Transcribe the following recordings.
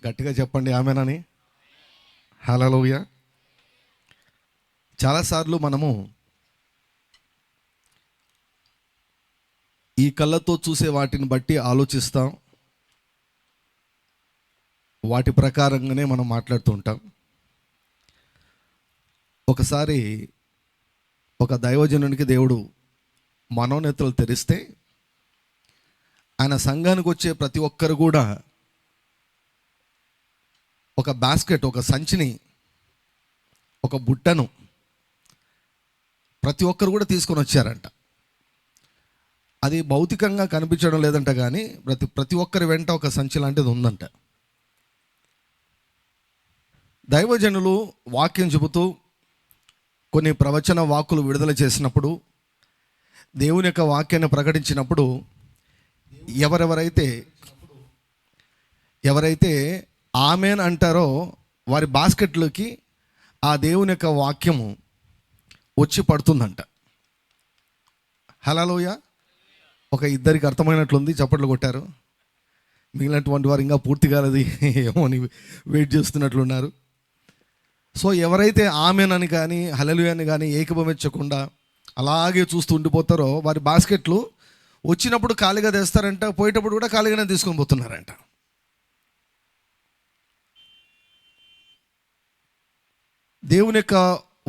గట్టిగా చెప్పండి ఆమెనని. హల్లెలూయా. చాలాసార్లు మనము ఈ కళ్ళతో చూసే వాటిని బట్టి ఆలోచిస్తాం, వాటి ప్రకారంగానే మనం మాట్లాడుతూ ఉంటాం. ఒకసారి ఒక దైవజనునికి దేవుడు మనోనేత్రాలు తెరిస్తే ఆయన సంఘానికి వచ్చే ప్రతి ఒక్కరు కూడా ఒక బాస్కెట్, ఒక సంచిని, ఒక బుట్టను ప్రతి ఒక్కరు కూడా తీసుకొని వచ్చారంట. అది భౌతికంగా కనిపించడం లేదంట, కానీ ప్రతి ఒక్కరి వెంట ఒక సంచి లాంటిది ఉందంట. దైవజనులు వాక్యం చెబుతూ కొన్ని ప్రవచన వాక్కులు విడుదల చేసినప్పుడు, దేవుని యొక్క వాక్యాన్ని ప్రకటించినప్పుడు ఎవరైతే ఆమెన్ అంటారో వారి బాస్కెట్లోకి ఆ దేవుని యొక్క వాక్యము వచ్చి పడుతుందంట. హల్లెలూయా. ఒక ఇద్దరికి అర్థమైనట్లుంది, చప్పట్లు కొట్టారు. మిగిలినటువంటి వారు ఇంకా పూర్తి కాలేదు ఏమో అని వెయిట్ చేస్తున్నట్లున్నారు. సో ఎవరైతే ఆమెన్ అని కానీ హల్లెలూయా అని కానీ ఏకీభవించకుండా అలాగే చూస్తూ ఉండిపోతారో వారి బాస్కెట్లు వచ్చినప్పుడు ఖాళీగా తెస్తారంట, పోయేటప్పుడు కూడా ఖాళీగానే తీసుకొని పోతున్నారంట. దేవుని యొక్క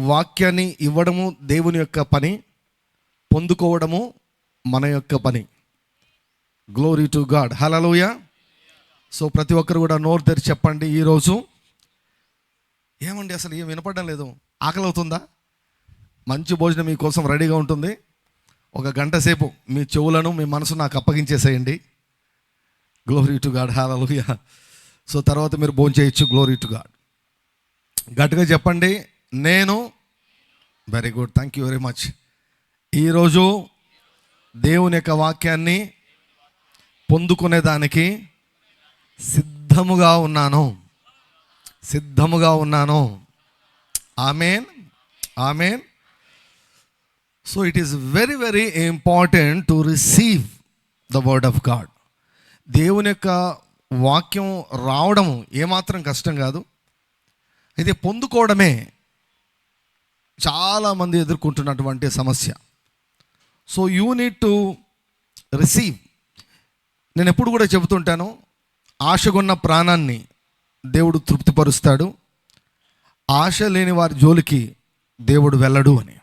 వాక్యాన్ని ఇవ్వడము దేవుని యొక్క పని, పొందుకోవడము మన యొక్క పని. Glory to God. Hallelujah. So ప్రతి ఒక్కరు కూడా నోరు తెరిచి చెప్పండి ఈరోజు. ఏమండి అసలు ఏం వినపడడం లేదు? ఆకలి అవుతుందా? మంచి భోజనం మీకోసం రెడీగా ఉంటుంది. ఒక గంట సేపు మీ చెవులను మీ మనసు నాకు అప్పగించేసేయండి. Glory to God. Hallelujah. So తర్వాత మీరు భోజనం చేయొచ్చు. Glory to God. గట్టిగా చెప్పండి, నేను. Very good, thank you very much. ఈరోజు దేవుని యొక్క వాక్యాన్ని పొందుకునేదానికి సిద్ధముగా ఉన్నాను. Amen, amen. So it is very very important to receive the word of God. దేవుని యొక్క వాక్యం రావడం ఏమాత్రం కష్టం కాదు, అయితే పొందుకోవడమే చాలామంది ఎదుర్కొంటున్నటువంటి సమస్య. So you need to receive. నేను ఎప్పుడు కూడా చెబుతుంటాను, ఆశగొన్న ప్రాణాన్ని దేవుడు తృప్తిపరుస్తాడు, ఆశ లేని వారి జోలికి దేవుడు వెళ్ళడు అని.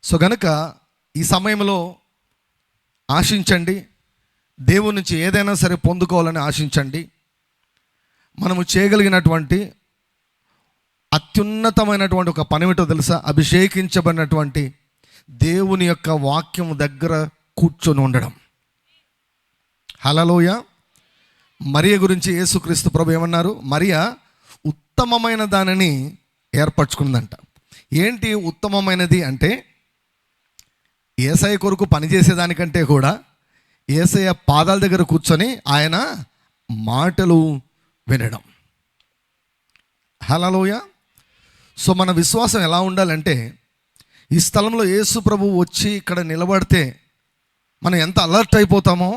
సో గనుక ఈ సమయంలో ఆశించండి, దేవుని నుంచి ఏదైనా సరే పొందుకోవాలని ఆశించండి. మనము చేయగలిగినటువంటి అత్యున్నతమైనటువంటి ఒక పనిమిటో తెలుసా? అభిషేకించబడినటువంటి దేవుని యొక్క వాక్యం దగ్గర కూర్చొని ఉండడం. హల్లెలూయా. మరియ గురించి యేసుక్రీస్తు ప్రభు ఏమన్నారు? మరియ ఉత్తమమైన దానిని ఏర్పరచుకుందంట. ఏంటి ఉత్తమమైనది అంటే, యేసయ్య కొరకు పనిచేసేదానికంటే కూడా యేసయ్య పాదాల దగ్గర కూర్చొని ఆయన మాటలు వినడం. హల్లెలూయా. సో మన విశ్వాసం ఎలా ఉండాలంటే, ఈ స్థలంలో యేసు ప్రభు వచ్చి ఇక్కడ నిలబడితే మనం ఎంత అలర్ట్ అయిపోతామో,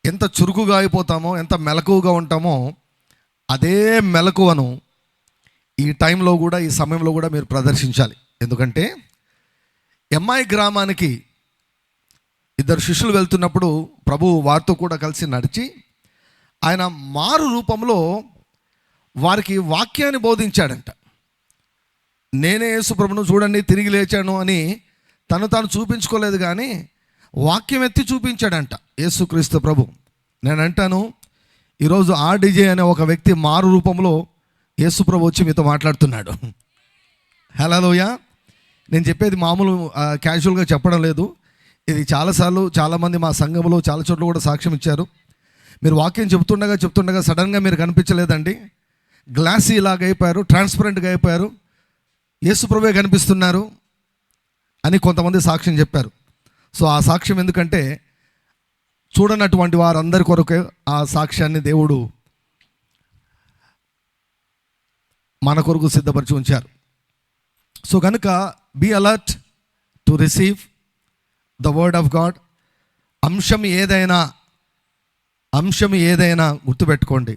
ఎంత చురుకుగా అయిపోతామో, ఎంత మెలకువగా ఉంటామో, అదే మెలకువను ఈ టైంలో కూడా, ఈ సమయంలో కూడా మీరు ప్రదర్శించాలి. ఎందుకంటే ఎమ్మాయి గ్రామానికి ఇద్దరు శిష్యులు వెళ్తున్నప్పుడు ప్రభువు వారితో కూడా కలిసి నడిచి ఆయన మారు రూపంలో వారికి వాక్యాన్ని బోధించాడంట. నేనే యేసు ప్రభును చూడండి తిరిగి లేచాను అని తాను చూపించుకోలేదు, కానీ వాక్యం ఎత్తి చూపించాడంట యేసుక్రీస్తు ప్రభు. నేను అంటాను, ఈరోజు ఆర్డీజే అనే ఒక వ్యక్తి మారు రూపంలో యేసు ప్రభు వచ్చి మీతో మాట్లాడుతున్నాడు. హల్లెలూయా. నేను చెప్పేది మామూలు క్యాజువల్గా చెప్పడం లేదు. ఇది చాలాసార్లు చాలామంది మా సంఘంలో చాలా చోట్ల కూడా సాక్ష్యం ఇచ్చారు. మీరు వాక్యం చెప్తుండగా సడన్గా మీరు కనిపించలేదండి, గ్లాసీ లాగా అయిపోయారు, ట్రాన్స్పరెంట్గా అయిపోయారు, యేసు ప్రభువే కనిపిస్తున్నారు అని కొంతమంది సాక్ష్యం చెప్పారు. సో ఆ సాక్ష్యం ఎందుకంటే చూడనటువంటి వారందరి కొరకు ఆ సాక్ష్యాన్ని దేవుడు మన కొరకు సిద్ధపరిచి ఉంచారు. సో కనుక be alert to receive the word of God. అంశం ఏదైనా అంశం ఏదైనా గుర్తుపెట్టుకోండి,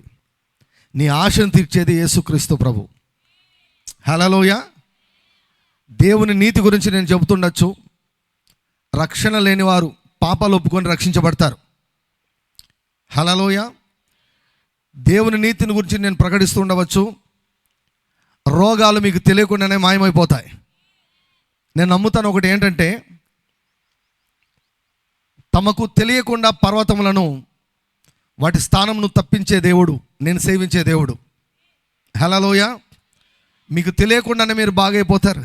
నీ ఆశను తీర్చేది యేసుక్రీస్తు ప్రభు. హల్లెలూయా. దేవుని నీతి గురించి నేను చెబుతుండొచ్చు. రక్షణ లేని వారు పాపాలు ఒప్పుకొని రక్షించబడతారు. హల్లెలూయా. దేవుని నీతిని గురించి నేను ప్రకటిస్తూ ఉండవచ్చు. రోగాలు మీకు తెలియకుండానే మాయమైపోతాయి. నేను నమ్ముతాను ఒకటి ఏంటంటే, తమకు తెలియకుండా పర్వతములను వాటి స్థానంను తప్పించే దేవుడు నేను సేవించే దేవుడు. హల్లెలూయా. మీకు తెలియకుండానే మీరు బాగైపోతారు.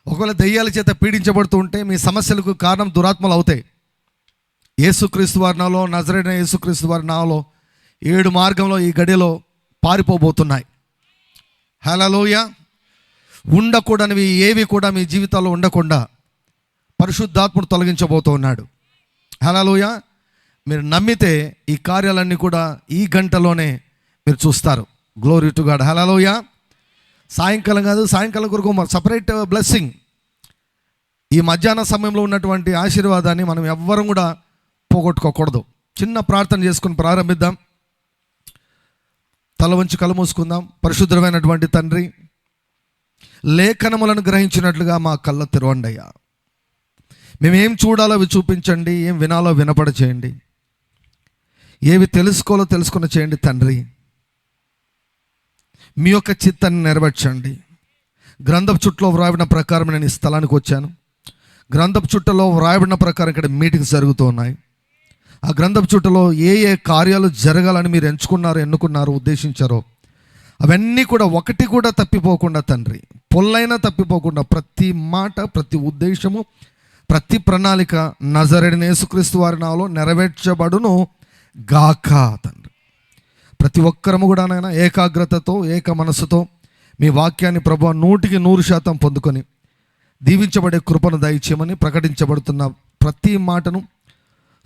ఒకవేళ దెయ్యాల చేత పీడించబడుతూ ఉంటే మీ సమస్యలకు కారణం దురాత్మలు అవుతాయి. యేసుక్రీస్తు వారి నామములో, నజరేయుడైన యేసుక్రీస్తు వారి నామములో 7 మార్గంలో ఈ గడిలో పారిపోబోతున్నాయి. హల్లెలూయా. ఉండకూడనివి ఏవి కూడా మీ జీవితాల్లో ఉండకుండా పరిశుద్ధాత్ముడు తొలగించబోతూ ఉన్నాడు. హల్లెలూయా. మీరు నమ్మితే ఈ కార్యాలన్నీ కూడా ఈ గంటలోనే మీరు చూస్తారు. Glory to God. హల్లెలూయా. సాయంకాలం కాదు, సాయంకాలం కొరకు సపరేట్ బ్లెస్సింగ్. ఈ మధ్యాహ్న సమయంలో ఉన్నటువంటి ఆశీర్వాదాన్ని మనం ఎవ్వరం కూడా పోగొట్టుకోకూడదు. చిన్న ప్రార్థన చేసుకుని ప్రారంభిద్దాం. తల వంచి కళ్ళు మూసుకుందాం. పరిశుద్ధమైనటువంటి తండ్రి, లేఖనములను గ్రహించినట్లుగా మా కళ్ళ తెరవండి అయ్యా. మేమేం చూడాలో అవి చూపించండి, ఏం వినాలో వినపడ చేయండి, ఏవి తెలుసుకోవాలో తెలుసుకుని చేయండి తండ్రి. మీ యొక్క చిత్తాన్ని నెరవేర్చండి. గ్రంథపు చుట్టలో వ్రాయబడిన ప్రకారం నేను ఈ స్థలానికి వచ్చాను. గ్రంథపు చుట్టలో వ్రాయబడిన ప్రకారం ఇక్కడ మీటింగ్స్ జరుగుతూ ఉన్నాయి. ఆ గ్రంథపు చుట్టలో ఏ ఏ కార్యాలు జరగాలని మీరు ఎన్నుకున్నారో ఉద్దేశించారో అవన్నీ కూడా ఒకటి కూడా తప్పిపోకుండా తండ్రి, పొల్లైనా తప్పిపోకుండా ప్రతి మాట, ప్రతి ఉద్దేశము, ప్రతి ప్రణాళిక నజరేయుడైన యేసుక్రీస్తు వారి నామములో నెరవేర్చబడును గాక తండ్రి. ప్రతి ఒక్కరము కూడా నాయన ఏకాగ్రతతో, ఏక మనసుతో మీ వాక్యాన్ని ప్రభువా 100% పొందుకొని దీవించబడే కృపను దయచేయమని ప్రకటించబడుతున్న ప్రతి మాటను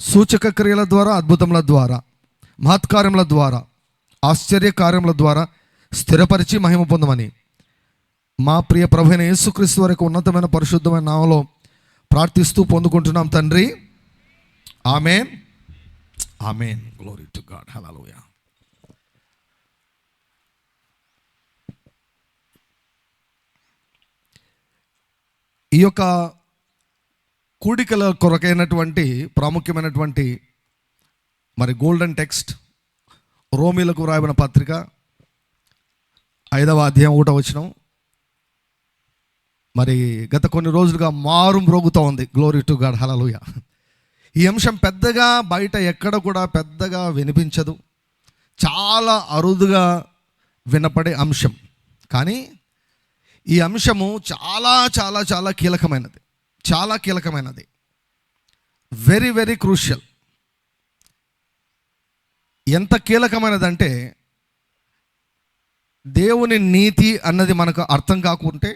సూచక క్రియల ద్వారా, అద్భుతముల ద్వారా, మహత్కార్యముల ద్వారా, ఆశ్చర్య కార్యముల ద్వారా స్థిరపరిచి మహిమ పొందమని మా ప్రియ ప్రభువైన యేసుక్రీస్తు వారి ఉన్నతమైన పరిశుద్ధమైన నామములో ప్రార్థిస్తూ పొందుకుంటున్నాం తండ్రి. Amen. Amen. Glory to God. Hallelujah. ఈ యొక్క కూడికల కొరకైనటువంటి ప్రాముఖ్యమైనటువంటి మరి గోల్డెన్ టెక్స్ట్ రోమీలకు వ్రాయబడిన పత్రిక 5వ అధ్యాయం 1వ వచనం. మరి గత కొన్ని రోజులుగా మారు మ్రోగుతూ ఉంది. Glory to God. హల్లెలూయా. ఈ అంశం పెద్దగా బయట ఎక్కడ కూడా పెద్దగా వినిపించదు. చాలా అరుదుగా వినపడే అంశం. కానీ ఈ అంశము చాలా చాలా చాలా కీలకమైనది. చాలా కీలకమైనది. Very very crucial. ఎంత కీలకమైనదంటే, దేవుని నీతి అన్నది మనకు అర్థం కాకుంటే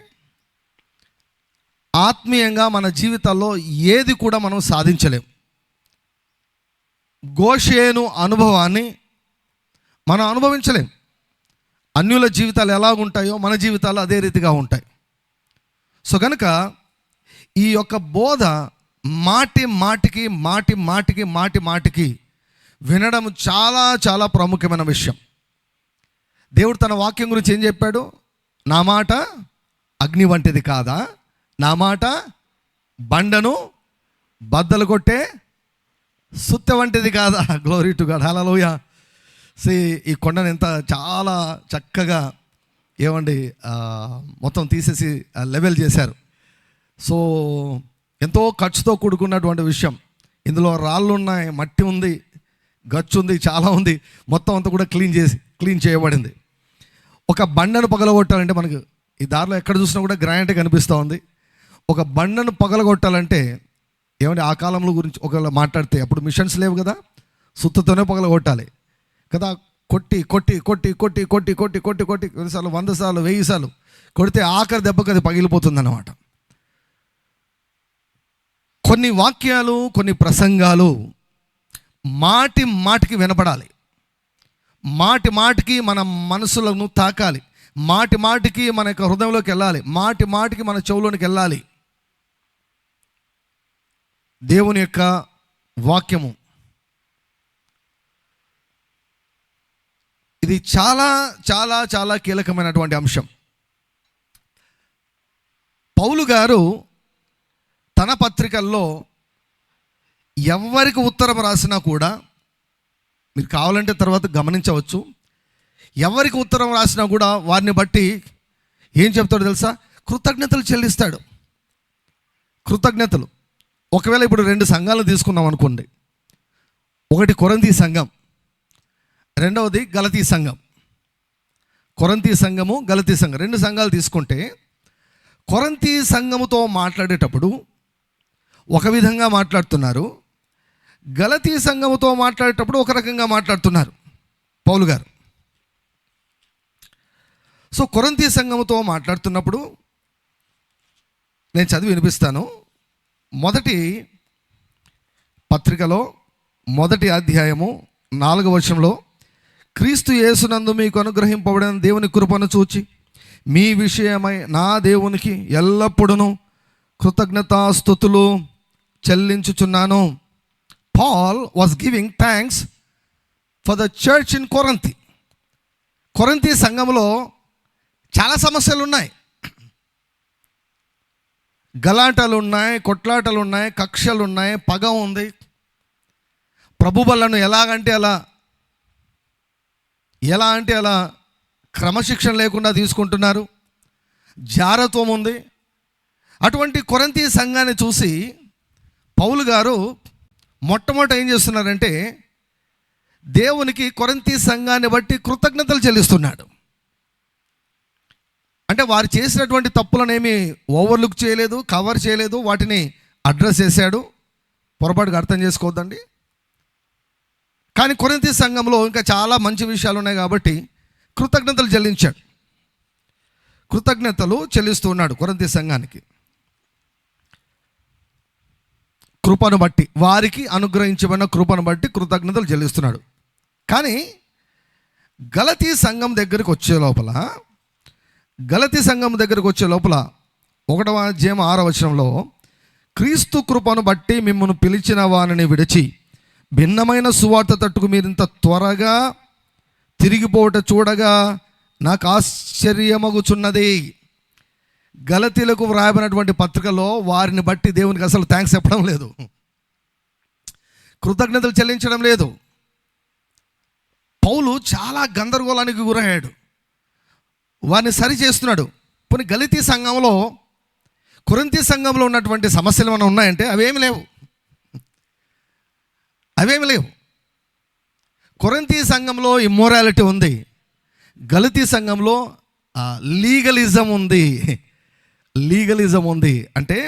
ఆత్మీయంగా మన జీవితాల్లో ఏది కూడా మనం సాధించలేం. గోషేను అనుభవాన్ని మనం అనుభవించలేం. అన్యుల జీవితాలు ఎలా ఉంటాయో మన జీవితాలు అదే రీతిగా ఉంటాయి. సో కనుక ఈ యొక్క బోధ మాటి మాటికి వినడం చాలా చాలా ప్రాముఖ్యమైన విషయం. దేవుడు తన వాక్యం గురించి ఏం చెప్పాడు? నా మాట అగ్ని వంటిది కాదా, నా మాట బండను బద్దలు కొట్టే సుత్తె వంటిది కాదా. Glory to God. హల్లెలూయా. ఈ కొండను ఎంత చాలా చక్కగా ఏమండి మొత్తం తీసేసి లెవెల్ చేశారు. సో ఎంతో ఖర్చుతో కూడుకున్నటువంటి విషయం. ఇందులో రాళ్ళు ఉన్నాయి, మట్టి ఉంది, గచ్చు ఉంది, చాలా ఉంది. మొత్తం అంతా కూడా క్లీన్ చేయబడింది. ఒక బండను పగలగొట్టాలంటే మనకు ఈ దారిలో ఎక్కడ చూసినా కూడా గ్రానైట్ కనిపిస్తూ ఉంది. ఒక బండను పగలగొట్టాలంటే ఏమంటే ఆ కాలంలో గురించి ఒకవేళ మాట్లాడితే అప్పుడు మిషన్స్ లేవు కదా, సుత్తతోనే పగలగొట్టాలి కదా. కొట్టి కొట్టి కొట్టి కొట్టి కొట్టి కొట్టి కొట్టి కొట్టి 10 సార్లు 100 సార్లు 1000 సార్లు కొడితే ఆఖరి దెబ్బకి అది పగిలిపోతుంది అన్నమాట. కొన్ని వాక్యాలు, కొన్ని ప్రసంగాలు మాటికి వినపడాలి. మాటికి మన మనసులను తాకాలి. మాటికి మన యొక్క హృదయంలోకి వెళ్ళాలి. మాటికి మన చెవులోనికి వెళ్ళాలి. దేవుని యొక్క వాక్యము ఇది చాలా చాలా చాలా కీలకమైనటువంటి అంశం. పౌలు గారు తన పత్రికల్లో ఎవరికి ఉత్తరం రాసినా కూడా, మీరు కావాలంటే తర్వాత గమనించవచ్చు, ఎవరికి ఉత్తరం రాసినా కూడా వారిని బట్టి ఏం చెప్తాడో తెలుసా? కృతజ్ఞతలు చెల్లిస్తాడు. కృతజ్ఞతలు. ఒకవేళ ఇప్పుడు 2 సంఘాలు తీసుకున్నాం అనుకోండి. ఒకటి కొరింథీ సంఘం, రెండవది గలతీ సంఘం. కొరింథీ సంఘము, గలతీ సంఘం 2 సంఘాలు తీసుకుంటే, కొరింథీ సంఘముతో మాట్లాడేటప్పుడు ఒక విధంగా మాట్లాడుతున్నారు, గలతీ సంఘముతో మాట్లాడేటప్పుడు ఒక రకంగా మాట్లాడుతున్నారు పౌలు గారు. సో కొరింథీ సంఘముతో మాట్లాడుతున్నప్పుడు నేను చదివి వినిపిస్తాను. మొదటి పత్రికలో 1వ అధ్యాయము 4వ వచనంలో, క్రీస్తు యేసునందు మీకు అనుగ్రహింపబడిన దేవుని కృపను చూచి మీ విషయమై నా దేవునికి ఎల్లప్పుడూ కృతజ్ఞతాస్తుతులు చెల్లించుచున్నాను. Paul was giving thanks for the church in Corinth. కొరింథీ సంఘంలో చాలా సమస్యలు ఉన్నాయి, గలాటలు ఉన్నాయి, కొట్లాటలు ఉన్నాయి, కక్షలు ఉన్నాయి, పగ ఉంది. ప్రభు బలను ఎలా అంటే అలా క్రమశిక్షణ లేకుండా తీసుకుంటున్నారు, జారత్వం ఉంది. అటువంటి కొరింథీ సంఘాన్ని చూసి పౌలు గారు మొట్టమొదట ఏం చేస్తున్నారంటే, దేవునికి కొరింథీ సంఘాన్ని బట్టి కృతజ్ఞతలు చెల్లిస్తున్నాడు. అంటే వారు చేసినటువంటి తప్పులనేమి ఓవర్లుక్ చేయలేదు, కవర్ చేయలేదు, వాటిని అడ్రస్ చేశాడు. పొరపాటుగా అర్థం చేసుకోవద్దండి. కానీ కొరింథీ సంఘంలో ఇంకా చాలా మంచి విషయాలు ఉన్నాయి కాబట్టి కృతజ్ఞతలు చెల్లించాడు. కృతజ్ఞతలు చెల్లిస్తున్నాడు కొరింథీ సంఘానికి. కృపను బట్టి, వారికి అనుగ్రహించబడిన కృపను బట్టి కృతజ్ఞతలు చెల్లిస్తున్నాడు. కానీ గలతీ సంఘం దగ్గరికి వచ్చే లోపల 1వ అధ్యాయం 6వ వచనంలో, క్రీస్తు కృపను బట్టి మిమ్మల్ని పిలిచిన వారిని విడిచి భిన్నమైన సువార్త తట్టుకు మీరు ఇంత త్వరగా తిరిగిపోవట చూడగా నాకు ఆశ్చర్యమగుచున్నది. గలతీలకు వ్రాయబడినటువంటి పత్రికలో వారిని బట్టి దేవునికి అసలు థ్యాంక్స్ చెప్పడం లేదు, కృతజ్ఞతలు చెల్లించడం లేదు. పౌలు చాలా గందరగోళానికి గురయ్యాడు, వారిని సరి చేస్తున్నాడు. పోనీ గలతీ సంఘంలో, కొరింథీ సంఘంలో ఉన్నటువంటి సమస్యలు ఏమైనా ఉన్నాయంటే అవేమి లేవు. కొరింథీ సంఘంలో ఇమ్మోరాలిటీ ఉంది, గలతీ సంఘంలో లీగలిజం ఉంది. అంటే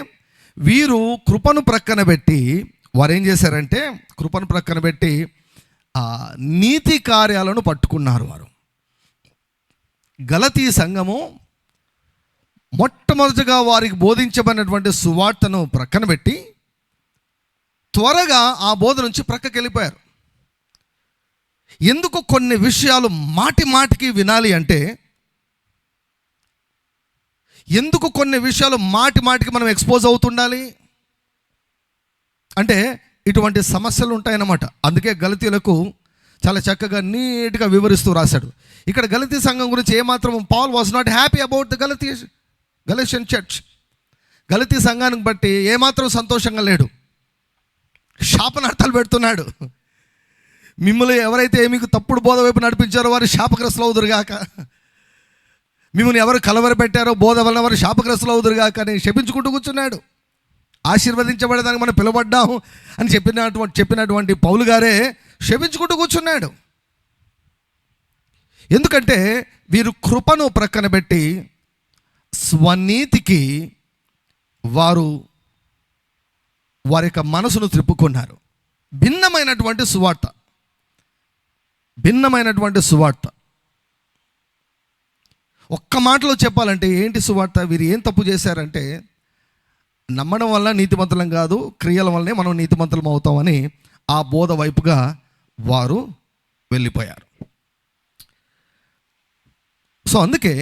వీరు కృపను ప్రక్కన పెట్టి, వారు ఏం చేశారంటే కృపను ప్రక్కన పెట్టి నీతి కార్యాలను పట్టుకున్నారు. వారు గలతీ సంఘము మొట్టమొదటిగా వారికి బోధించబడినటువంటి సువార్తను ప్రక్కన పెట్టి త్వరగా ఆ బోధ నుంచి ప్రక్కకి వెళ్ళిపోయారు. ఎందుకు కొన్ని విషయాలు మాటికి వినాలి అంటే, ఎందుకు కొన్ని విషయాలు మాటికి మనం ఎక్స్పోజ్ అవుతుండాలి అంటే, ఇటువంటి సమస్యలు ఉంటాయన్నమాట. అందుకే గలతీలకు చాలా చక్కగా నీట్గా వివరిస్తూ రాశాడు. ఇక్కడ గలతీ సంఘం గురించి ఏమాత్రం Paul was not happy about the Galatian church. గలతీ సంఘానికి బట్టి ఏమాత్రం సంతోషంగా లేడు, శాపనార్థాలు పెడుతున్నాడు. మిమ్మల్ని ఎవరైతే మీకు తప్పుడు బోధ వైపు నడిపించారో వారు శాపగ్రస్తులు అవుదురుగాక, మిమ్మల్ని ఎవరు కలవరపెట్టారో బోధ వలన వారు శాపగ్రస్తులు అవుదురుగాక అని శపించుకుంటూ కూర్చున్నాడు. ఆశీర్వదించబడేదానికి మనం పిలువబడ్డాము అని చెప్పినటువంటి పౌలు గారే శపించుకుంటూ కూర్చున్నాడు. ఎందుకంటే వీరు కృపను ప్రక్కన పెట్టి స్వనీతికి వారి యొక్క మనసును త్రిప్పుకున్నారు. భిన్నమైనటువంటి సువార్త. ఒక్క మాటలో చెప్పాలంటే ఏంటి సువార్త? వీరు ఏం తప్పు చేశారంటే, నమ్మడం వల్ల నీతిమంతులం కాదు, క్రియల వల్లనే మనం నీతిమంతులం అవుతామని ఆ బోధ వైపుగా వారు వెళ్ళిపోయారు. సో అందుకే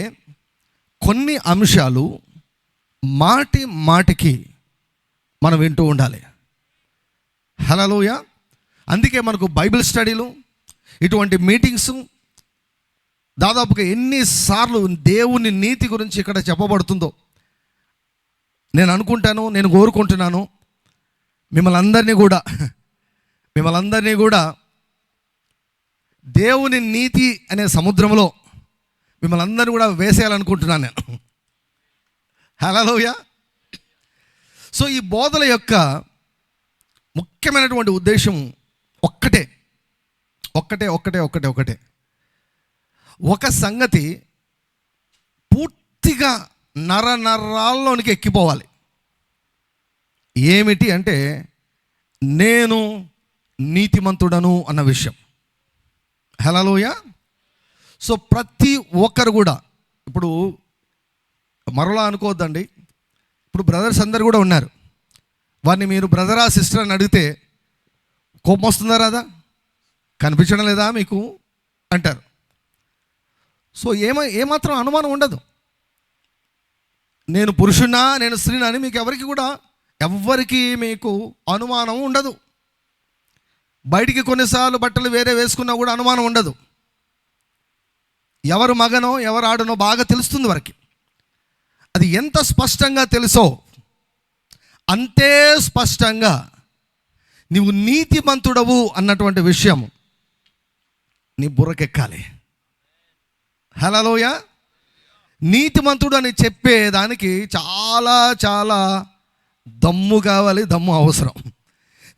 కొన్ని అంశాలు మాటికి మనం వింటూ ఉండాలి. హల్లెలూయా. అందుకే మనకు బైబిల్ స్టడీలు, ఇటువంటి మీటింగ్స్ దాదాపుగా ఎన్నిసార్లు దేవుని నీతి గురించి ఇక్కడ చెప్పబడుతుందో నేను అనుకుంటాను, నేను కోరుకుంటున్నాను మిమ్మల్ని అందరినీ కూడా దేవుని నీతి అనే సముద్రంలో మిమ్మల్ని అందరినీ కూడా వేసేయాలనుకుంటున్నాను నేను. హల్లెలూయా. సో ఈ బోధల యొక్క ముఖ్యమైనటువంటి ఉద్దేశం ఒక్కటే. ఒక సంగతి పూర్తిగా నరాల్లోనికి ఎక్కిపోవాలి. ఏమిటి అంటే, నేను నీతిమంతుడను అన్న విషయం. హల్లెలూయా. సో ప్రతి ఒక్కరు కూడా, ఇప్పుడు మరలా అనుకోవద్దండి, ఇప్పుడు బ్రదర్స్ అందరు కూడా ఉన్నారు, వారిని మీరు బ్రదరా సిస్టర్ అని అడిగితే కోపం వస్తుందా రాదా? కనిపించడం లేదా మీకు అంటారు. సో ఏమాత్రం అనుమానం ఉండదు. నేను పురుషున్నా నేను స్త్రీనా అని మీకు ఎవరికి మీకు అనుమానం ఉండదు. బయటికి కొన్నిసార్లు బట్టలు వేరే వేసుకున్నా కూడా అనుమానం ఉండదు. ఎవరు మగనో ఎవరు ఆడనో బాగా తెలుస్తుంది వారికి. అది ఎంత స్పష్టంగా తెలుసో అంతే స్పష్టంగా నీవు నీతిమంతుడవు అన్నటువంటి విషయం నీ బుర్రకెక్కాలి. హల్లెలూయా. నీతిమంతుడు అని చెప్పేదానికి చాలా చాలా దమ్ము కావాలి, దమ్ము అవసరం.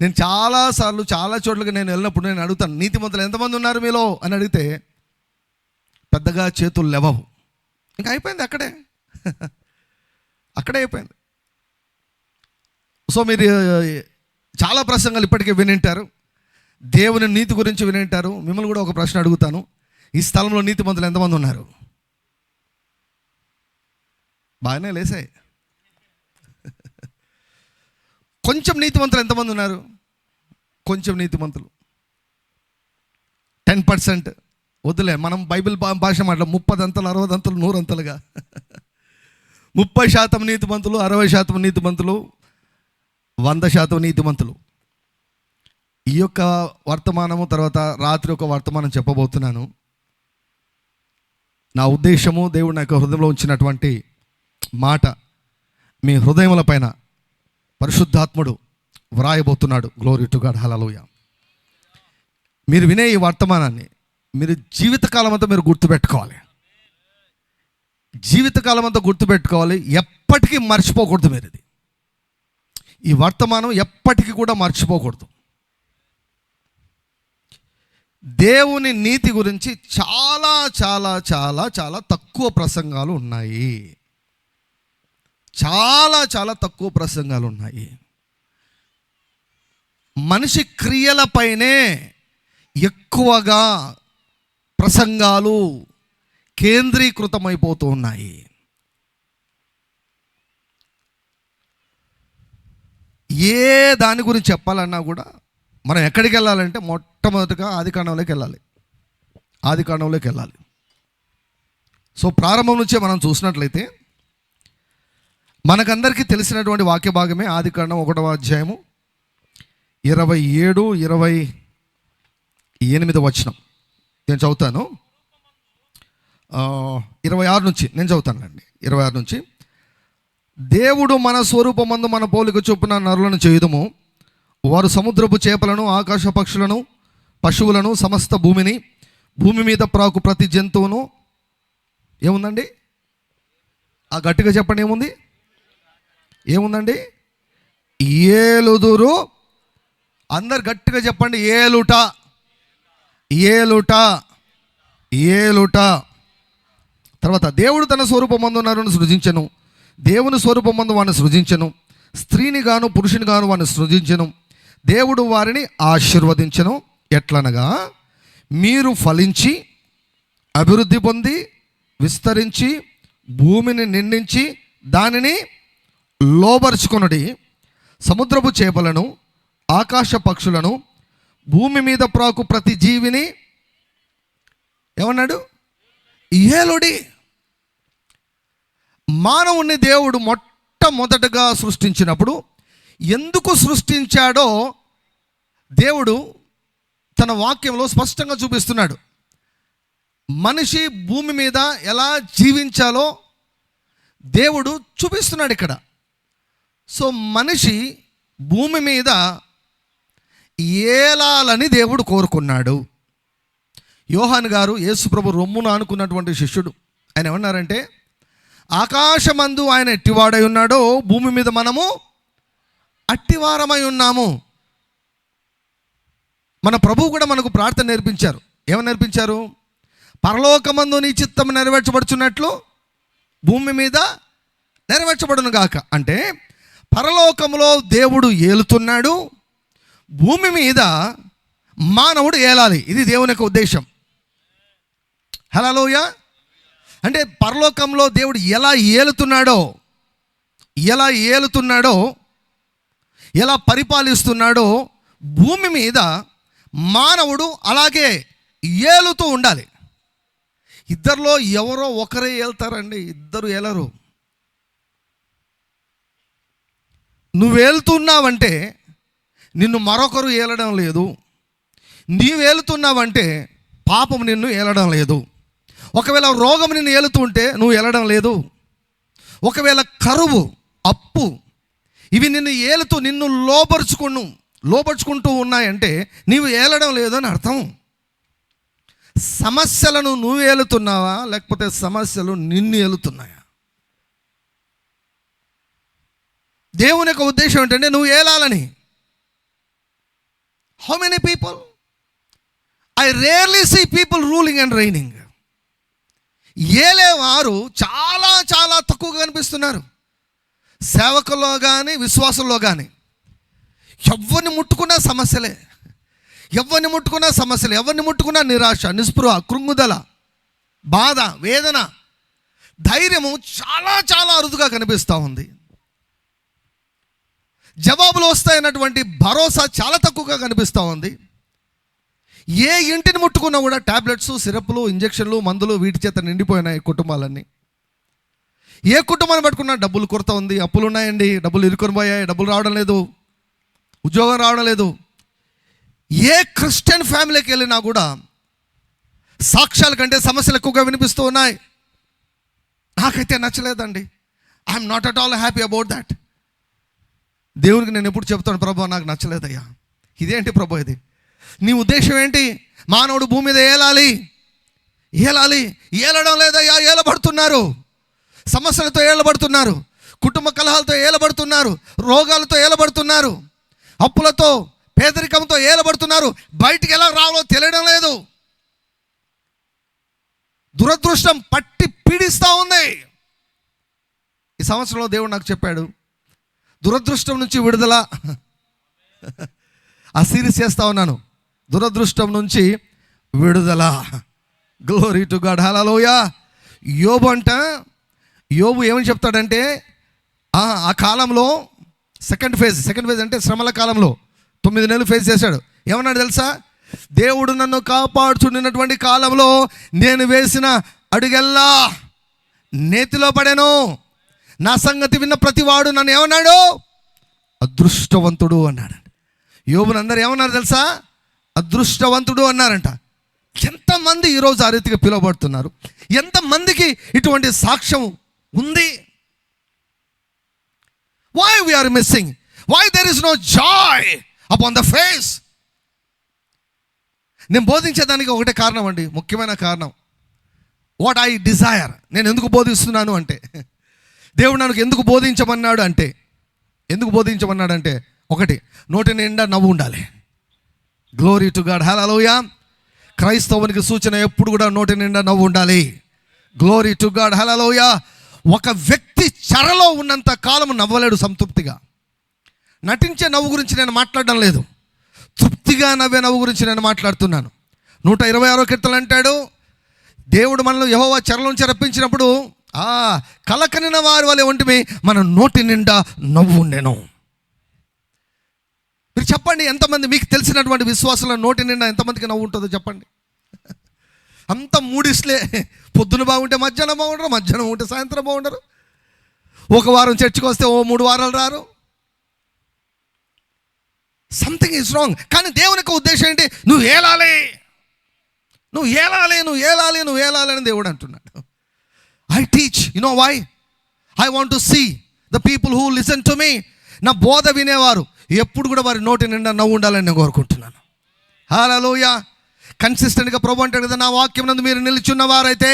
నేను చాలాసార్లు చాలా చోట్లకి నేను వెళ్ళినప్పుడు నేను అడుగుతాను, నీతిమంతులు ఎంతమంది ఉన్నారు మీలో అని అడిగితే పెద్దగా చేతులు లేవవు. ఇంకా అయిపోయింది, అక్కడే అయిపోయింది. సో మీరు చాలా ప్రసంగాలు ఇప్పటికే వినింటారు, దేవుని నీతి గురించి వినింటారు. మిమ్మల్ని కూడా ఒక ప్రశ్న అడుగుతాను, ఈ స్థలంలో నీతిమంతులు ఎంతమంది ఉన్నారు? బాగానే లేసాయి. కొంచెం నీతిమంతులు ఎంతమంది ఉన్నారు? కొంచెం నీతిమంతులు 10%. వద్దులే, మనం బైబిల్ భాష మాట్లాడ 30 అంతలు 60 అంతలు 100 అంతలుగా 30% నీతిమంతులు, 60% నీతిమంతులు, 100% నీతిమంతులు. ఈ యొక్క వర్తమానము తర్వాత రాత్రి ఒక వర్తమానం చెప్పబోతున్నాను. నా ఉద్దేశము, దేవుడు నా యొక్క హృదయంలో ఉంచినటువంటి మాట మీ హృదయముల పైన పరిశుద్ధాత్ముడు వ్రాయబోతున్నాడు. Glory to God. హల్లెలూయా. మీరు వినే ఈ వర్తమానాన్ని మీరు జీవితకాలం అంతా మీరు గుర్తుపెట్టుకోవాలి. జీవితకాలం అంతా గుర్తుపెట్టుకోవాలి, ఎప్పటికీ మర్చిపోకూడదు. మీరు ఈ వర్తమానం ఎప్పటికీ కూడా మర్చిపోకూడదు. దేవుని నీతి గురించి చాలా చాలా చాలా చాలా తక్కువ ప్రసంగాలు ఉన్నాయి. చాలా చాలా తక్కువ ప్రసంగాలు ఉన్నాయి. మనిషి క్రియలపైనే ఎక్కువగా ప్రసంగాలు కేంద్రీకృతమైపోతూ ఉన్నాయి. ఏ దాని గురించి చెప్పాలన్నా కూడా మనం ఎక్కడికి వెళ్ళాలంటే మొట్టమొదటిగా ఆదికాండంలోకి వెళ్ళాలి. సో ప్రారంభం నుంచే మనం చూసినట్లయితే మనకందరికీ తెలిసినటువంటి వాక్య భాగమే ఆదికాండం 1వ అధ్యాయము 27, 28 వచనం. నేను చదువుతాను. 26 నుంచి నేను చదువుతానండి. 26 నుంచి, దేవుడు మన స్వరూపమందు మన పోలిక చొప్పున నరులను చేయుదుము, వారు సముద్రపు చేపలను, ఆకాశ పక్షులను, పశువులను, సమస్త భూమి మీద ప్రాకు ప్రతి జంతువును ఏముందండి? ఆ గట్టిగా చెప్పండి, ఏముందండి? ఏలుదురు. అందరు గట్టిగా చెప్పండి, ఏలుట. తర్వాత, దేవుడు తన స్వరూపమందు నరుని సృజించెను, దేవుని స్వరూపమందు వారిని సృజించెను, స్త్రీని గాను పురుషుని గాను వారిని సృజించెను. దేవుడు వారిని ఆశీర్వదించెను. ఎట్లనగా, మీరు ఫలించి అభివృద్ధి పొంది విస్తరించి భూమిని నిండించి దానిని లోబరుచుకొనుడి. సముద్రపు చేపలను, ఆకాశ పక్షులను, భూమి మీద ప్రాకు ప్రతి జీవిని ఏమన్నాడు? ఏలుడి. మానవుని దేవుడు మొట్టమొదటగా సృష్టించినప్పుడు ఎందుకు సృష్టించాడో దేవుడు తన వాక్యంలో స్పష్టంగా చూపిస్తున్నాడు. మనిషి భూమి మీద ఎలా జీవించాలో దేవుడు చూపిస్తున్నాడు ఇక్కడ. సో మనిషి భూమి మీద ఏలాలని దేవుడు కోరుకున్నాడు. యోహాను గారు యేసుప్రభు రొమ్మున ఆనుకున్నటువంటి శిష్యుడు. ఆయన ఏమన్నారంటే, ఆకాశమందు ఆయన ఎట్టివాడై ఉన్నాడో భూమి మీద మనము అట్టివారమై ఉన్నాము. మన ప్రభువు కూడా మనకు ప్రార్థన నేర్పించారు. ఏమని నేర్పించారు? పరలోకమందు నీ చిత్తం నెరవేర్చబడుచున్నట్లు భూమి మీద నెరవేర్చబడును గాక. అంటే పరలోకంలో దేవుడు ఏలుతున్నాడు, భూమి మీద మానవుడు ఏలాలి. ఇది దేవుని యొక్క ఉద్దేశం. హల్లెలూయా. అంటే పరలోకంలో దేవుడు ఎలా ఏలుతున్నాడో, ఎలా పరిపాలిస్తున్నాడో భూమి మీద మానవుడు అలాగే ఏలుతూ ఉండాలి. ఇద్దరిలో ఎవరో ఒకరే ఏళ్తారండి, ఇద్దరు ఏలరు. నువ్వు ఏలుతున్నావంటే నిన్ను మరొకరు ఏలడం లేదు. నీవు ఏలుతున్నావంటే పాపం నిన్ను ఏలడం లేదు. ఒకవేళ రోగం నిన్ను ఏలుతూ ఉంటే నువ్వు ఏలడం లేదు. ఒకవేళ కరువు, అప్పు ఇవి నిన్ను ఏలుతూ నిన్ను లోపరుచుకుంటూ ఉన్నాయంటే నీవు ఏలడం లేదు అని అర్థం. సమస్యలను నువ్వు ఏలుతున్నావా, లేకపోతే సమస్యలు నిన్ను ఏలుతున్నాయా? దేవుని యొక్క ఉద్దేశం ఏంటంటే నువ్వు ఏలాలని. How many people? I rarely see people ruling and reigning. ఏలేవారు చాలా చాలా తక్కువగా కనిపిస్తున్నారు. సేవకుల్లో కానీ విశ్వాసంలో కానీ ఎవరిని ముట్టుకున్నా సమస్యలే, ఎవరిని ముట్టుకున్నా నిరాశ, నిస్పృహ, కృంగుదల, బాధ, వేదన, ధైర్యము చాలా చాలా అరుదుగా కనిపిస్తూ ఉంది. జవాబులు వస్తాయన్నటువంటి భరోసా చాలా తక్కువగా కనిపిస్తూ ఉంది. ఏ ఇంటిని ముట్టుకున్నా కూడా టాబ్లెట్స్, సిరప్లు, ఇంజక్షన్లు, మందులు వీటి చేత నిండిపోయినాయి కుటుంబాలన్నీ. ఏ కుటుంబాన్ని పట్టుకున్నా డబ్బులు కొరత ఉంది, అప్పులు ఉన్నాయండి, డబ్బులు ఇరుకొని పోయాయి, డబ్బులు రావడం లేదు, ఉద్యోగం రావడం లేదు. ఏ క్రిస్టియన్ ఫ్యామిలీకి వెళ్ళినా కూడా సాక్ష్యాల కంటే సమస్యలు ఎక్కువగా వినిపిస్తూ ఉన్నాయి. నాకైతే నచ్చలేదండి. I'm not at all happy about that. దేవునికి నేను ఎప్పుడు చెప్తాను, ప్రభు నాకు నచ్చలేదయ్యా. ఇదేంటి ప్రభు ఇది? నీ ఉద్దేశం ఏంటి? మానవుడు భూమి మీద ఏలాలి. ఏలడం లేదయ్యా. ఏలబడుతున్నారు, సమస్యలతో ఏలబడుతున్నారు, కుటుంబ కలహాలతో ఏలబడుతున్నారు, రోగాలతో ఏలబడుతున్నారు, అప్పులతో, పేదరికంతో ఏలబడుతున్నారు. బయటికి ఎలా రావాలో తెలియడం లేదు. దురదృష్టం పట్టి పీడిస్తూ ఉంది. ఈ సంవత్సరంలో దేవుడు నాకు చెప్పాడు, దురదృష్టం నుంచి విడుదల. ఆ సిరీస్ చేస్తా ఉన్నాను, దురదృష్టం నుంచి విడుదల. Glory to God. హల్లెలూయా. యోబు ఏమని చెప్తాడంటే, ఆ కాలంలో సెకండ్ ఫేజ్ అంటే శ్రమల కాలంలో 9 నెలలు ఫేస్ చేశాడు. ఏమన్నాడు తెలుసా? దేవుడు నన్ను కాపాడుచుండినటువంటి కాలంలో నేను వేసిన అడుగెల్లా నేతిలో పడాను. నా సంగతి విన్న ప్రతివాడు నన్ను ఏమన్నాడు? అదృష్టవంతుడు అన్నాడు. యోబుని అందరు ఏమన్నారు తెలుసా? అదృష్టవంతుడు అన్నారంట. ఎంతమంది ఈరోజు ఆ రీతిగా పిలువబడుతున్నారు? ఎంతమందికి ఇటువంటి సాక్ష్యం ఉంది? Why we are missing? Why there is no joy upon the face? నేను బోధించేదానికి ఒకటే కారణం అండి, ముఖ్యమైన కారణం. What I desire. నేను ఎందుకు బోధిస్తున్నాను అంటే, దేవుడు నాకు ఎందుకు బోధించమన్నాడు అంటే, ఒకటి, నోటి నిండా నవ్వు ఉండాలి. Glory to God. హల్లెలూయా. క్రైస్తవునికి సూచన ఎప్పుడు కూడా నోటి నిండా నవ్వు ఉండాలి. Glory to God. హల్లెలూయా. ఒక వ్యక్తి చెరలో ఉన్నంత కాలం నవ్వలేడు సంతృప్తిగా. నటించే నవ్వు గురించి నేను మాట్లాడడం లేదు, తృప్తిగా నవ్వే నవ్వు గురించి నేను మాట్లాడుతున్నాను. 126వ కీర్తన అంటాడు, దేవుడు మనల్ని యెహోవా చెరలో నుంచి రప్పించినప్పుడు కలకనిన వారి వలె ఒంటిమి, మన నోటి నిండా నవ్వు ఉండెను. మీరు చెప్పండి, ఎంతమంది మీకు తెలిసినటువంటి విశ్వాసుల నోటి నిండా ఎంతమందికి నవ్వు ఉంటుందో చెప్పండి. అంత మూడిస్లే. పొద్దున బాగుంటే మధ్యాహ్నం బాగుండరు, మధ్యాహ్నం ఉంటే సాయంత్రం బాగుండరు. ఒక వారం చర్చికి వస్తే 3 వారాలు రారు. Something is wrong. కానీ దేవుని యొక్క ఉద్దేశం ఏంటి? నువ్వు ఏలాలి. నువ్వు ఏలాలి అని దేవుడు అంటున్నాడు. I teach, you know why? I want to see the people who listen to me. నా బోధ వినేవారు ఎప్పుడు కూడా వారి నోటి నిండా నవ్వు ఉండాలని నేను కోరుకుంటున్నాను. హల్లెలూయా. కన్సిస్టెంట్గా ప్రభు అంటాడు కదా, నా వాక్యం నందు మీరు నిలిచున్నవారైతే,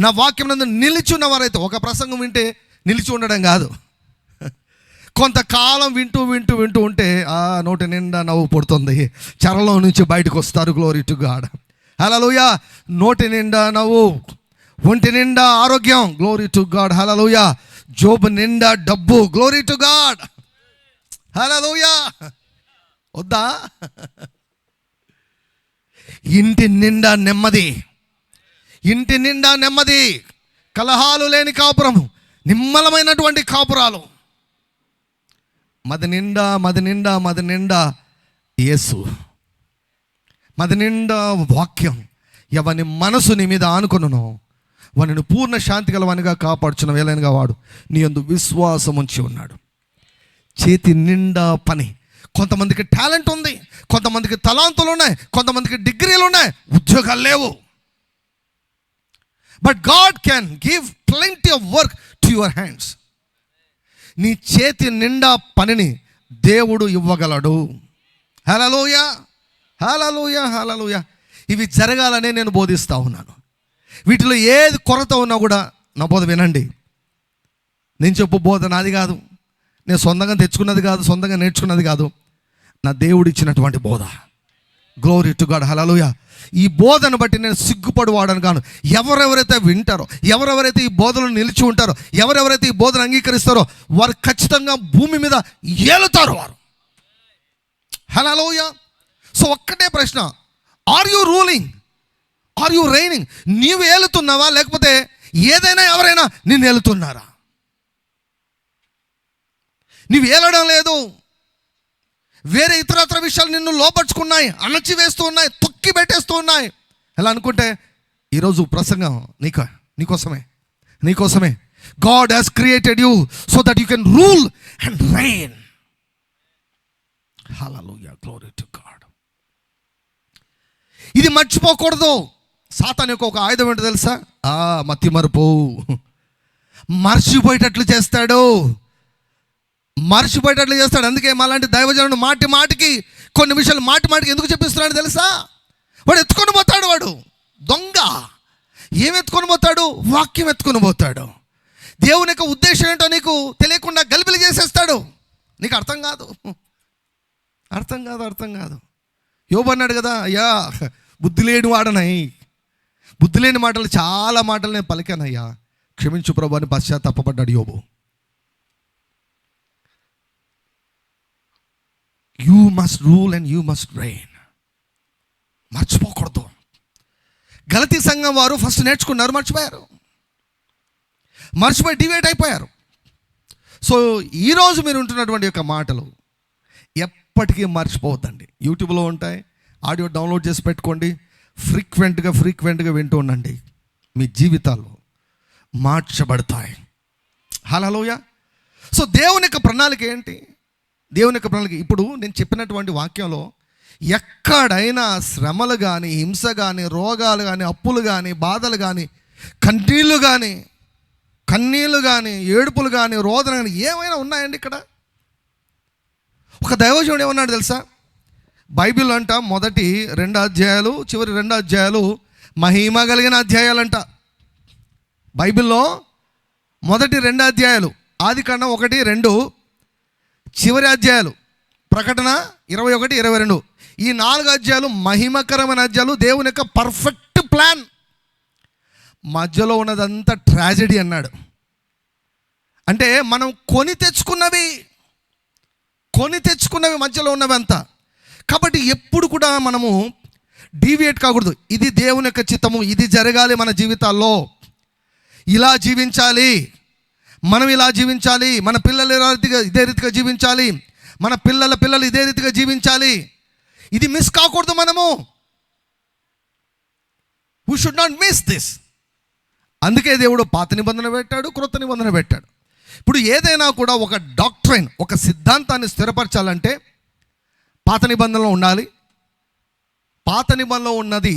నా వాక్యం నందు నిలిచున్నవారైతే. ఒక ప్రసంగం వింటే నిలిచి ఉండడం కాదు, కొంతకాలం వింటూ ఉంటే ఆ నోటి నిండా నవ్వు పుడుతుంది, చెరలో నుంచి బయటకు వస్తారు. Glory to God. హల్లెలూయా. నోటి నిండా నవ్వు, ఒంటి నిండా ఆరోగ్యం. Glory to God. హల్లెలూయా. జోబు నిండా డబ్బు. Glory to God. హల్లెలూయా. వద్దా? ఇంటి నిండా నెమ్మది, ఇంటి నిండా నెమ్మది, కలహాలు లేని కాపురము, నిమ్మలమైనటువంటి కాపురాలు. మది నిండా యేసు, మది నిండా వాక్యం. ఎవని మనసు నీ మీద ఆనుకొనునో వానిని పూర్ణ శాంతి గలవానిగా కాపాడుచున్న వేలైనగా వాడు నీ యందు విశ్వాసం ఉంచి ఉన్నాడు. చేతి నిండా పని. కొంతమందికి టాలెంట్ ఉంది, కొంతమందికి తలాంతులు ఉన్నాయి, కొంతమందికి డిగ్రీలు ఉన్నాయి, ఉద్యోగాలు లేవు. But God can give plenty of work to your hands. నీ చేతి నిండా పనిని దేవుడు ఇవ్వగలడు. హల్లెలూయా, హల్లెలూయా, హల్లెలూయా. ఇవి జరగాలనే నేను బోధిస్తూ ఉన్నాను. వీటిలో ఏది కొరత ఉన్నా కూడా నా బోధ వినండి. నేను చెప్పు బోధ నాది కాదు, నేను సొంతంగా తెచ్చుకున్నది కాదు, సొంతంగా నేర్చుకున్నది కాదు, నా దేవుడు ఇచ్చినటువంటి బోధ. Glory to God. హల్లెలూయా. ఈ బోధను బట్టి నేను సిగ్గుపడువాడను కాను. ఎవరెవరైతే వింటారో, ఎవరెవరైతే ఈ బోధలో నిలిచి ఉంటారో, ఎవరెవరైతే ఈ బోధను అంగీకరిస్తారో వారు ఖచ్చితంగా భూమి మీద ఏలుతారు వారు. హల్లెలూయా. సో ఒక్కటే ప్రశ్న, are you ruling, are you reigning? నీవు ఏలుతున్నావా, లేకపోతే ఏదైనా ఎవరైనా నిన్ను ఏలుతున్నారా? నీవు ఏలడం లేదు, వేరే ఇతరత్ర విషయాలు నిన్ను లోపరుచుకున్నాయి, అణచివేస్తూ ఉన్నాయి, తొక్కి పెట్టేస్తూ ఉన్నాయి. ఎలా అనుకుంటే ఈరోజు ప్రసంగం నీకోసమే. God has created you so that you can rule and rain. Hallelujah, glory to God. ఇది మర్చిపోకూడదు. సాతాను యొక్క ఒక ఆయుధం ఏంటో తెలుసా? మతిమరుపు. మర్చిపోయేటట్లు చేస్తాడు. అందుకే మాలాంటి దైవజనుడు మాటికి కొన్ని విషయాలు మాటికి ఎందుకు చెప్పిస్తున్నాడు తెలుసా? వాడు ఎత్తుకొని పోతాడు. వాడు దొంగ. ఏం ఎత్తుకొని పోతాడు? వాక్యం ఎత్తుకొని పోతాడు. దేవుని యొక్క ఉద్దేశం ఏంటో నీకు తెలియకుండా గలిబిలి చేసేస్తాడు. నీకు అర్థం కాదు. యోబు అన్నాడు కదా, అయ్యా బుద్ధి లేని మాటలు, చాలా మాటలు నేను పలికానయ్యా, క్షమించు ప్రభు అని పశ్చాత్తాపపడ్డాడు యోబు. You must rule and you must rain. మర్చిపోకూడదు. గలతీ సంఘం వారు ఫస్ట్ నేర్చుకున్నారు, మర్చిపోయి డివైడ్ అయిపోయారు. సో ఈరోజు మీరు ఉంటున్నటువంటి యొక్క మాటలు ఎప్పటికీ మర్చిపోవద్దండి. యూట్యూబ్లో ఉంటాయి, ఆడియో డౌన్లోడ్ చేసి పెట్టుకోండి. ఫ్రీక్వెంట్గా వింటూ ఉండండి. మీ జీవితాలు మార్చబడతాయి. హల్లెలూయా. సో దేవుని యొక్క ప్రణాళిక ఏంటి? ఇప్పుడు నేను చెప్పినటువంటి వాక్యంలో ఎక్కడైనా శ్రమలు కానీ, హింస కానీ, రోగాలు కానీ, అప్పులు కానీ, బాధలు కానీ, కన్నీళ్ళు కానీ, ఏడుపులు కానీ, రోదన కానీ ఏమైనా ఉన్నాయండి ఇక్కడ? ఒక దైవజనుడు ఏమన్నాడు తెలుసా? బైబిల్ అంట మొదటి 2 అధ్యాయాలు, చివరి 2 అధ్యాయాలు మహిమ కలిగిన అధ్యాయాలంట. బైబిల్లో మొదటి 2 అధ్యాయాలు, ఆదికాండం 1, 2, చివరి అధ్యాయాలు ప్రకటన 21, 22, ఈ 4 అధ్యాయాలు మహిమకరమైన అధ్యాయాలు. దేవుని యొక్క పర్ఫెక్ట్ ప్లాన్. మధ్యలో ఉన్నదంతా ట్రాజెడీ అన్నాడు. అంటే మనం కొని తెచ్చుకున్నవి మధ్యలో ఉన్నవి అంతా. కాబట్టి ఎప్పుడు కూడా మనము డీవియేట్ కాకూడదు. ఇది దేవుని యొక్క చిత్తము, ఇది జరగాలి మన జీవితాల్లో, ఇలా జీవించాలి, మనం ఇలా జీవించాలి, మన పిల్లలు ఇదే రీతిగా జీవించాలి, మన పిల్లలు ఇదే రీతిగా జీవించాలి. ఇది మిస్ కాకూడదు. మనము we should not miss this. అందుకే దేవుడు పాత నిబంధన పెట్టాడు, క్రొత్త నిబంధన పెట్టాడు. ఇప్పుడు ఏదైనా కూడా ఒక డాక్ట్రైన్, ఒక సిద్ధాంతాన్ని స్థిరపరచాలంటే పాత నిబంధనలో ఉండాలి. పాత నిబంధనలో ఉన్నది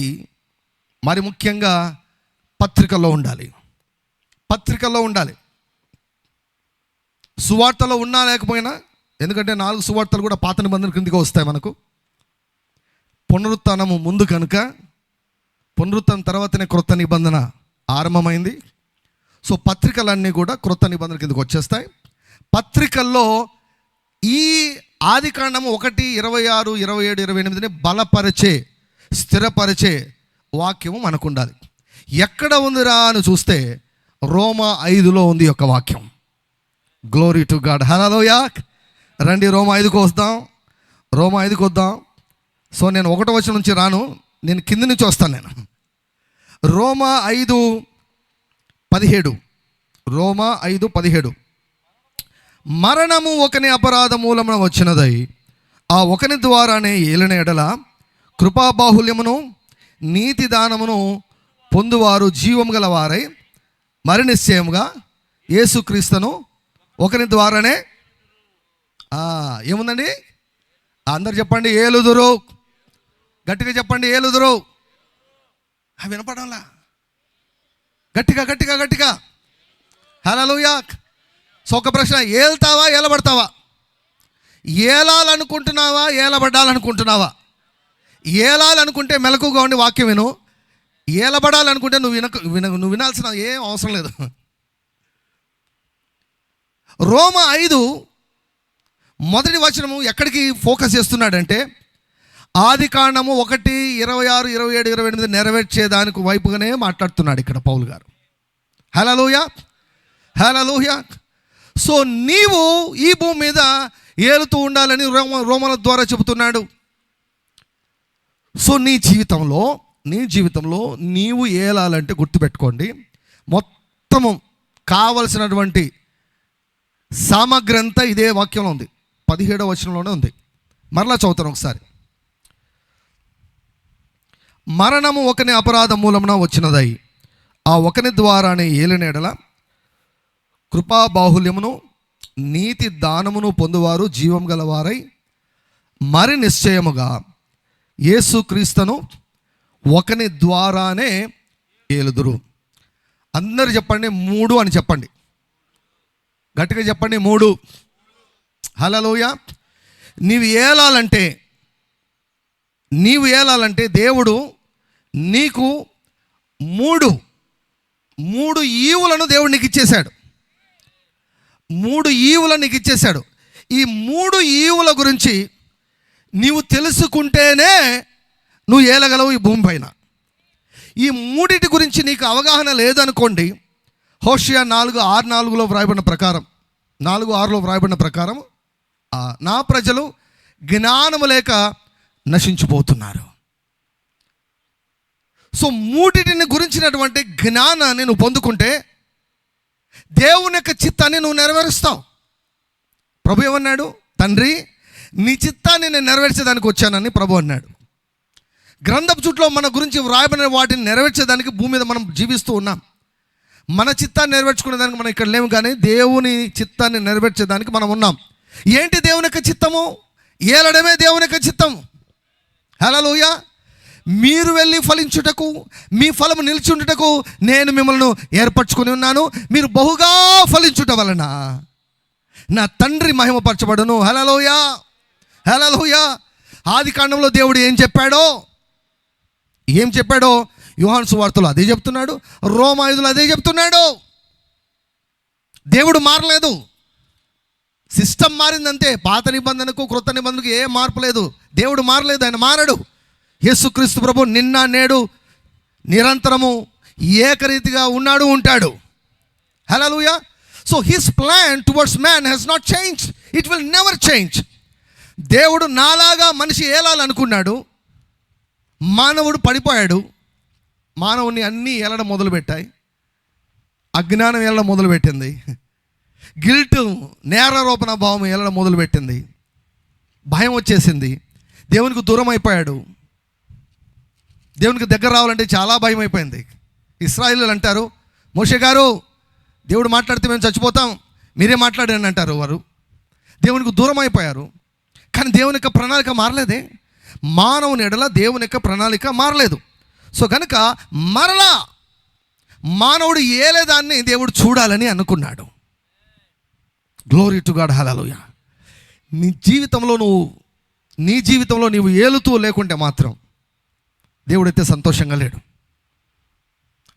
మరి ముఖ్యంగా పత్రికల్లో ఉండాలి. పత్రికల్లో ఉండాలి. సువార్తలో ఉన్నా లేకపోయినా, ఎందుకంటే 4 సువార్తలు కూడా పాత నిబంధన కిందకి వస్తాయి మనకు. పునరుత్థానము ముందు కనుక, పునరుత్థానం తర్వాతనే క్రొత్త నిబంధన ఆరంభమైంది. సో పత్రికలన్నీ కూడా క్రొత్త నిబంధన కిందకి వచ్చేస్తాయి. పత్రికల్లో ఈ ఆదికాండము 1:26, 27, 28 బలపరిచే, స్థిరపరిచే వాక్యము మనకు ఉండాలి. ఎక్కడ ఉందిరా అని చూస్తే రోమా 5లో ఉంది యొక్క వాక్యం. గ్లోరీ టు గాడ్, హల్లెలూయా. రండి రోమా 5కు వద్దాం. రోమా 5కు వద్దాం. సో నేను 1వ వచనం నుంచి రాను, నేను కింది నుంచి వస్తాను. నేను రోమా 5:17, రోమా 5:17. మరణము ఒకని అపరాధ మూలమున వచ్చినదై ఆ ఒకని ద్వారానే ఏలిన ఎడల కృపాబాహుల్యమును నీతి దానమును పొందువారు జీవం గల వారై మరి నిశ్చయముగా యేసుక్రీస్తును ఒకని ద్వారానే ఏముందండి? అందరు చెప్పండి, ఏలుదురు. గట్టిగా చెప్పండి, ఏలుదురు. వినపడంలా? గట్టిగా గట్టిగా గట్టిగా. హల్లెలూయా. సో ఒక ప్రశ్న, ఏల్తావా ఏలబడతావా? ఏలాలనుకుంటున్నావా ఏలబడ్డాలనుకుంటున్నావా? ఏలాలనుకుంటే మెలకుగా ఉండి వాక్యం విను. ఏలబడాలనుకుంటే నువ్వు వినాల్సిన ఏం అవసరం లేదు. రోమా 5 మొదటి వచనము ఎక్కడికి ఫోకస్ చేస్తున్నాడంటే ఆదికాండము 1:26, 27, 28 నెరవేర్చేదానికి వైపుగానే మాట్లాడుతున్నాడు ఇక్కడ పౌలు గారు. హల్లెలూయా, హల్లెలూయా. సో నీవు ఈ భూమి మీద ఏలుతూ ఉండాలని రోమల ద్వారా చెబుతున్నాడు. సో నీ జీవితంలో నీవు ఏలాలంటే గుర్తుపెట్టుకోండి, మొత్తము కావలసినటువంటి సామగ్రి అంతా ఇదే వాక్యంలో ఉంది. 17వ వచనంలోనే ఉంది. మరలా చదువుతాను ఒకసారి. మరణము ఒకని అపరాధ మూలమున వచ్చినదై ఆ ఒకని ద్వారానే ఏలిన ఎడల కృపాబాహుల్యమును నీతి దానమును పొందువారు జీవం గలవారై మరి నిశ్చయముగా యేసుక్రీస్తును ఒకని ద్వారానే ఏలుదురు. అందరు చెప్పండి 3 అని చెప్పండి. గట్టిగా చెప్పండి 3. హల్లెలూయా. నీవు ఏలాలంటే దేవుడు నీకు మూడు ఈవులను దేవుడు నీకు ఇచ్చేశాడు. 3 ఈవులను నీకు ఇచ్చేశాడు. ఈ 3 ఈవుల గురించి నీవు తెలుసుకుంటేనే నువ్వు ఏలగలవు ఈ భూమి పైన. ఈ 3 గురించి నీకు అవగాహన లేదనుకోండి, హోషియా 4:6-4లో వ్రాయబడిన ప్రకారం, 4:6లో వ్రాయబడిన ప్రకారం నా ప్రజలు జ్ఞానము లేక నశించిపోతున్నారు. సో 3 గురించినటువంటి జ్ఞానాన్ని నువ్వు పొందుకుంటే దేవుని యొక్క చిత్తాన్ని నువ్వు నెరవేరుస్తావు. ప్రభు ఏమన్నాడు? తండ్రి, నీ చిత్తాన్ని నేను నెరవేర్చేదానికి వచ్చానని ప్రభు అన్నాడు. గ్రంథపు చుట్టూ మన గురించి వ్రాయబడిన వాటిని నెరవేర్చేదానికి భూమి మీద మనం జీవిస్తూ ఉన్నాం. మన చిత్తాన్ని నెరవేర్చుకునే దానికి మనం ఇక్కడ లేము, కానీ దేవుని చిత్తాన్ని నెరవేర్చేదానికి మనం ఉన్నాం. ఏంటి దేవుని యొక్క చిత్తము? ఏలడమే దేవుని యొక్క చిత్తము. హల్లెలూయా. మీరు వెళ్ళి ఫలించుటకు, మీ ఫలము నిలిచుండుటకు నేను మిమ్మల్ని ఏర్పరచుకొని ఉన్నాను. మీరు బహుగా ఫలించుట వలన నా తండ్రి మహిమపరచబడును. హల్లెలూయా, హల్లెలూయా. ఆదికాండంలో దేవుడు ఏం చెప్పాడో యోహాను సువార్తలో అదే చెప్తున్నాడు, రోమా 5లో అదే చెప్తున్నాడు. దేవుడు మారలేదు. సిస్టమ్ మారిందంతే. పాత నిబంధనకు క్రొత్త నిబంధనకు ఏ మార్పు లేదు. దేవుడు మారలేదు, ఆయన మారడు. యేసుక్రీస్తు ప్రభు నిన్న నేడు నిరంతరము ఏకరీతిగా ఉన్నాడు, ఉంటాడు. Hallelujah. So his plan towards man has not changed. It will never change. దేవుడు నాలాగా మనిషి ఏలాలనుకున్నాడు, మానవుడు పడిపోయాడు. మానవుని అన్నీ ఏలడం మొదలుపెట్టాయి. అజ్ఞానం ఏలడం మొదలుపెట్టింది. గిల్ట్, నేరారోపణ భావం ఏలడం మొదలుపెట్టింది. భయం వచ్చేసింది. దేవునికి దూరం అయిపోయాడు. దేవునికి దగ్గర రావాలంటే చాలా భయం అయిపోయింది. ఇశ్రాయేలీయులు అంటారు, మోషే గారు దేవుడు మాట్లాడితే మేము చచ్చిపోతాం, మీరే మాట్లాడండి అంటారు వారు. దేవునికి దూరం అయిపోయారు. కానీ దేవుని యొక్క ప్రణాళిక మారలేదే. మానవుని ఎడల దేవుని యొక్క ప్రణాళిక మారలేదు. సో కనుక మరలా మానవుడు ఏలేదాన్ని దేవుడు చూడాలని అనుకున్నాడు. గ్లోరీ టు గాడ్, హల్లెలూయా. నీ జీవితంలో నీవు ఏలుతూ లేకుంటే మాత్రం దేవుడైతే సంతోషంగా లేడు.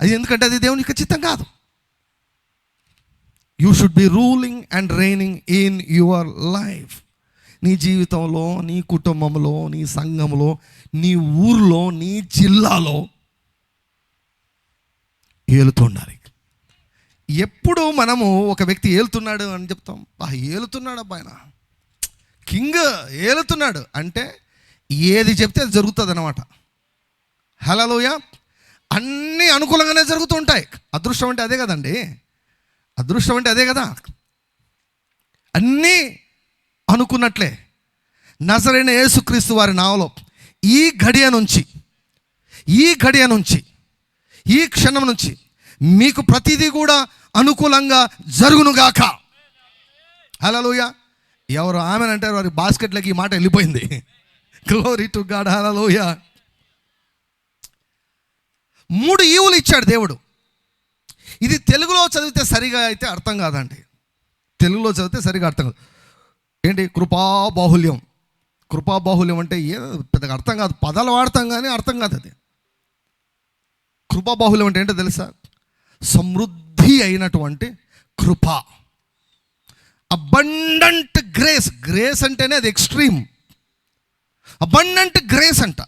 అది ఎందుకంటే అది దేవునికి ఖచ్చితం కాదు. You should be ruling and raining in your life. నీ జీవితంలో, నీ కుటుంబంలో, నీ సంఘంలో, నీ ఊర్లో, నీ జిల్లాలో ఏలుతూ ఉండాలి. ఎప్పుడు మనము ఒక వ్యక్తి ఏలుతున్నాడు అని చెప్తాం, ఏలుతున్నాడు అబ్బాయిన, కింగ్ ఏలుతున్నాడు అంటే ఏది చెప్తే అది జరుగుతుంది అన్నమాట. హల్లెలూయా. అన్నీ అనుకూలంగానే జరుగుతూ ఉంటాయి. అదృష్టం అంటే అదే కదండి. అదృష్టం అంటే అదే కదా. అన్నీ అనుకున్నట్లే నజరైన యేసుక్రీస్తు వారి నామములో ఈ ఘడియ నుంచి ఈ క్షణం నుంచి మీకు ప్రతిదీ కూడా అనుకూలంగా జరుగునుగాక. హల్లెలూయా. ఎవరు ఆమెన్ అంటారు, వారి బాస్కెట్లకి ఈ మాట వెళ్ళిపోయింది. గ్లోరీ టు గాడ్, హల్లెలూయా. 3 ఈవులు ఇచ్చాడు దేవుడు. ఇది తెలుగులో చదివితే సరిగా అయితే అర్థం కాదండి. తెలుగులో చదివితే సరిగా అర్థం కాదు. ఏంటి కృపాబాహుల్యం? కృపాబాహుల్యం అంటే పెద్దగా అర్థం కాదు. పదాలు వాడతాం కానీ అర్థం కాదు అది. కృపాబాహుల్యం అంటే ఏంటో తెలుసా? సమృద్ధి అయినటువంటి కృప, అబండెంట్ గ్రేస్. గ్రేస్ అంటేనే అది ఎక్స్ట్రీమ్. అబండెంట్ గ్రేస్ అంట.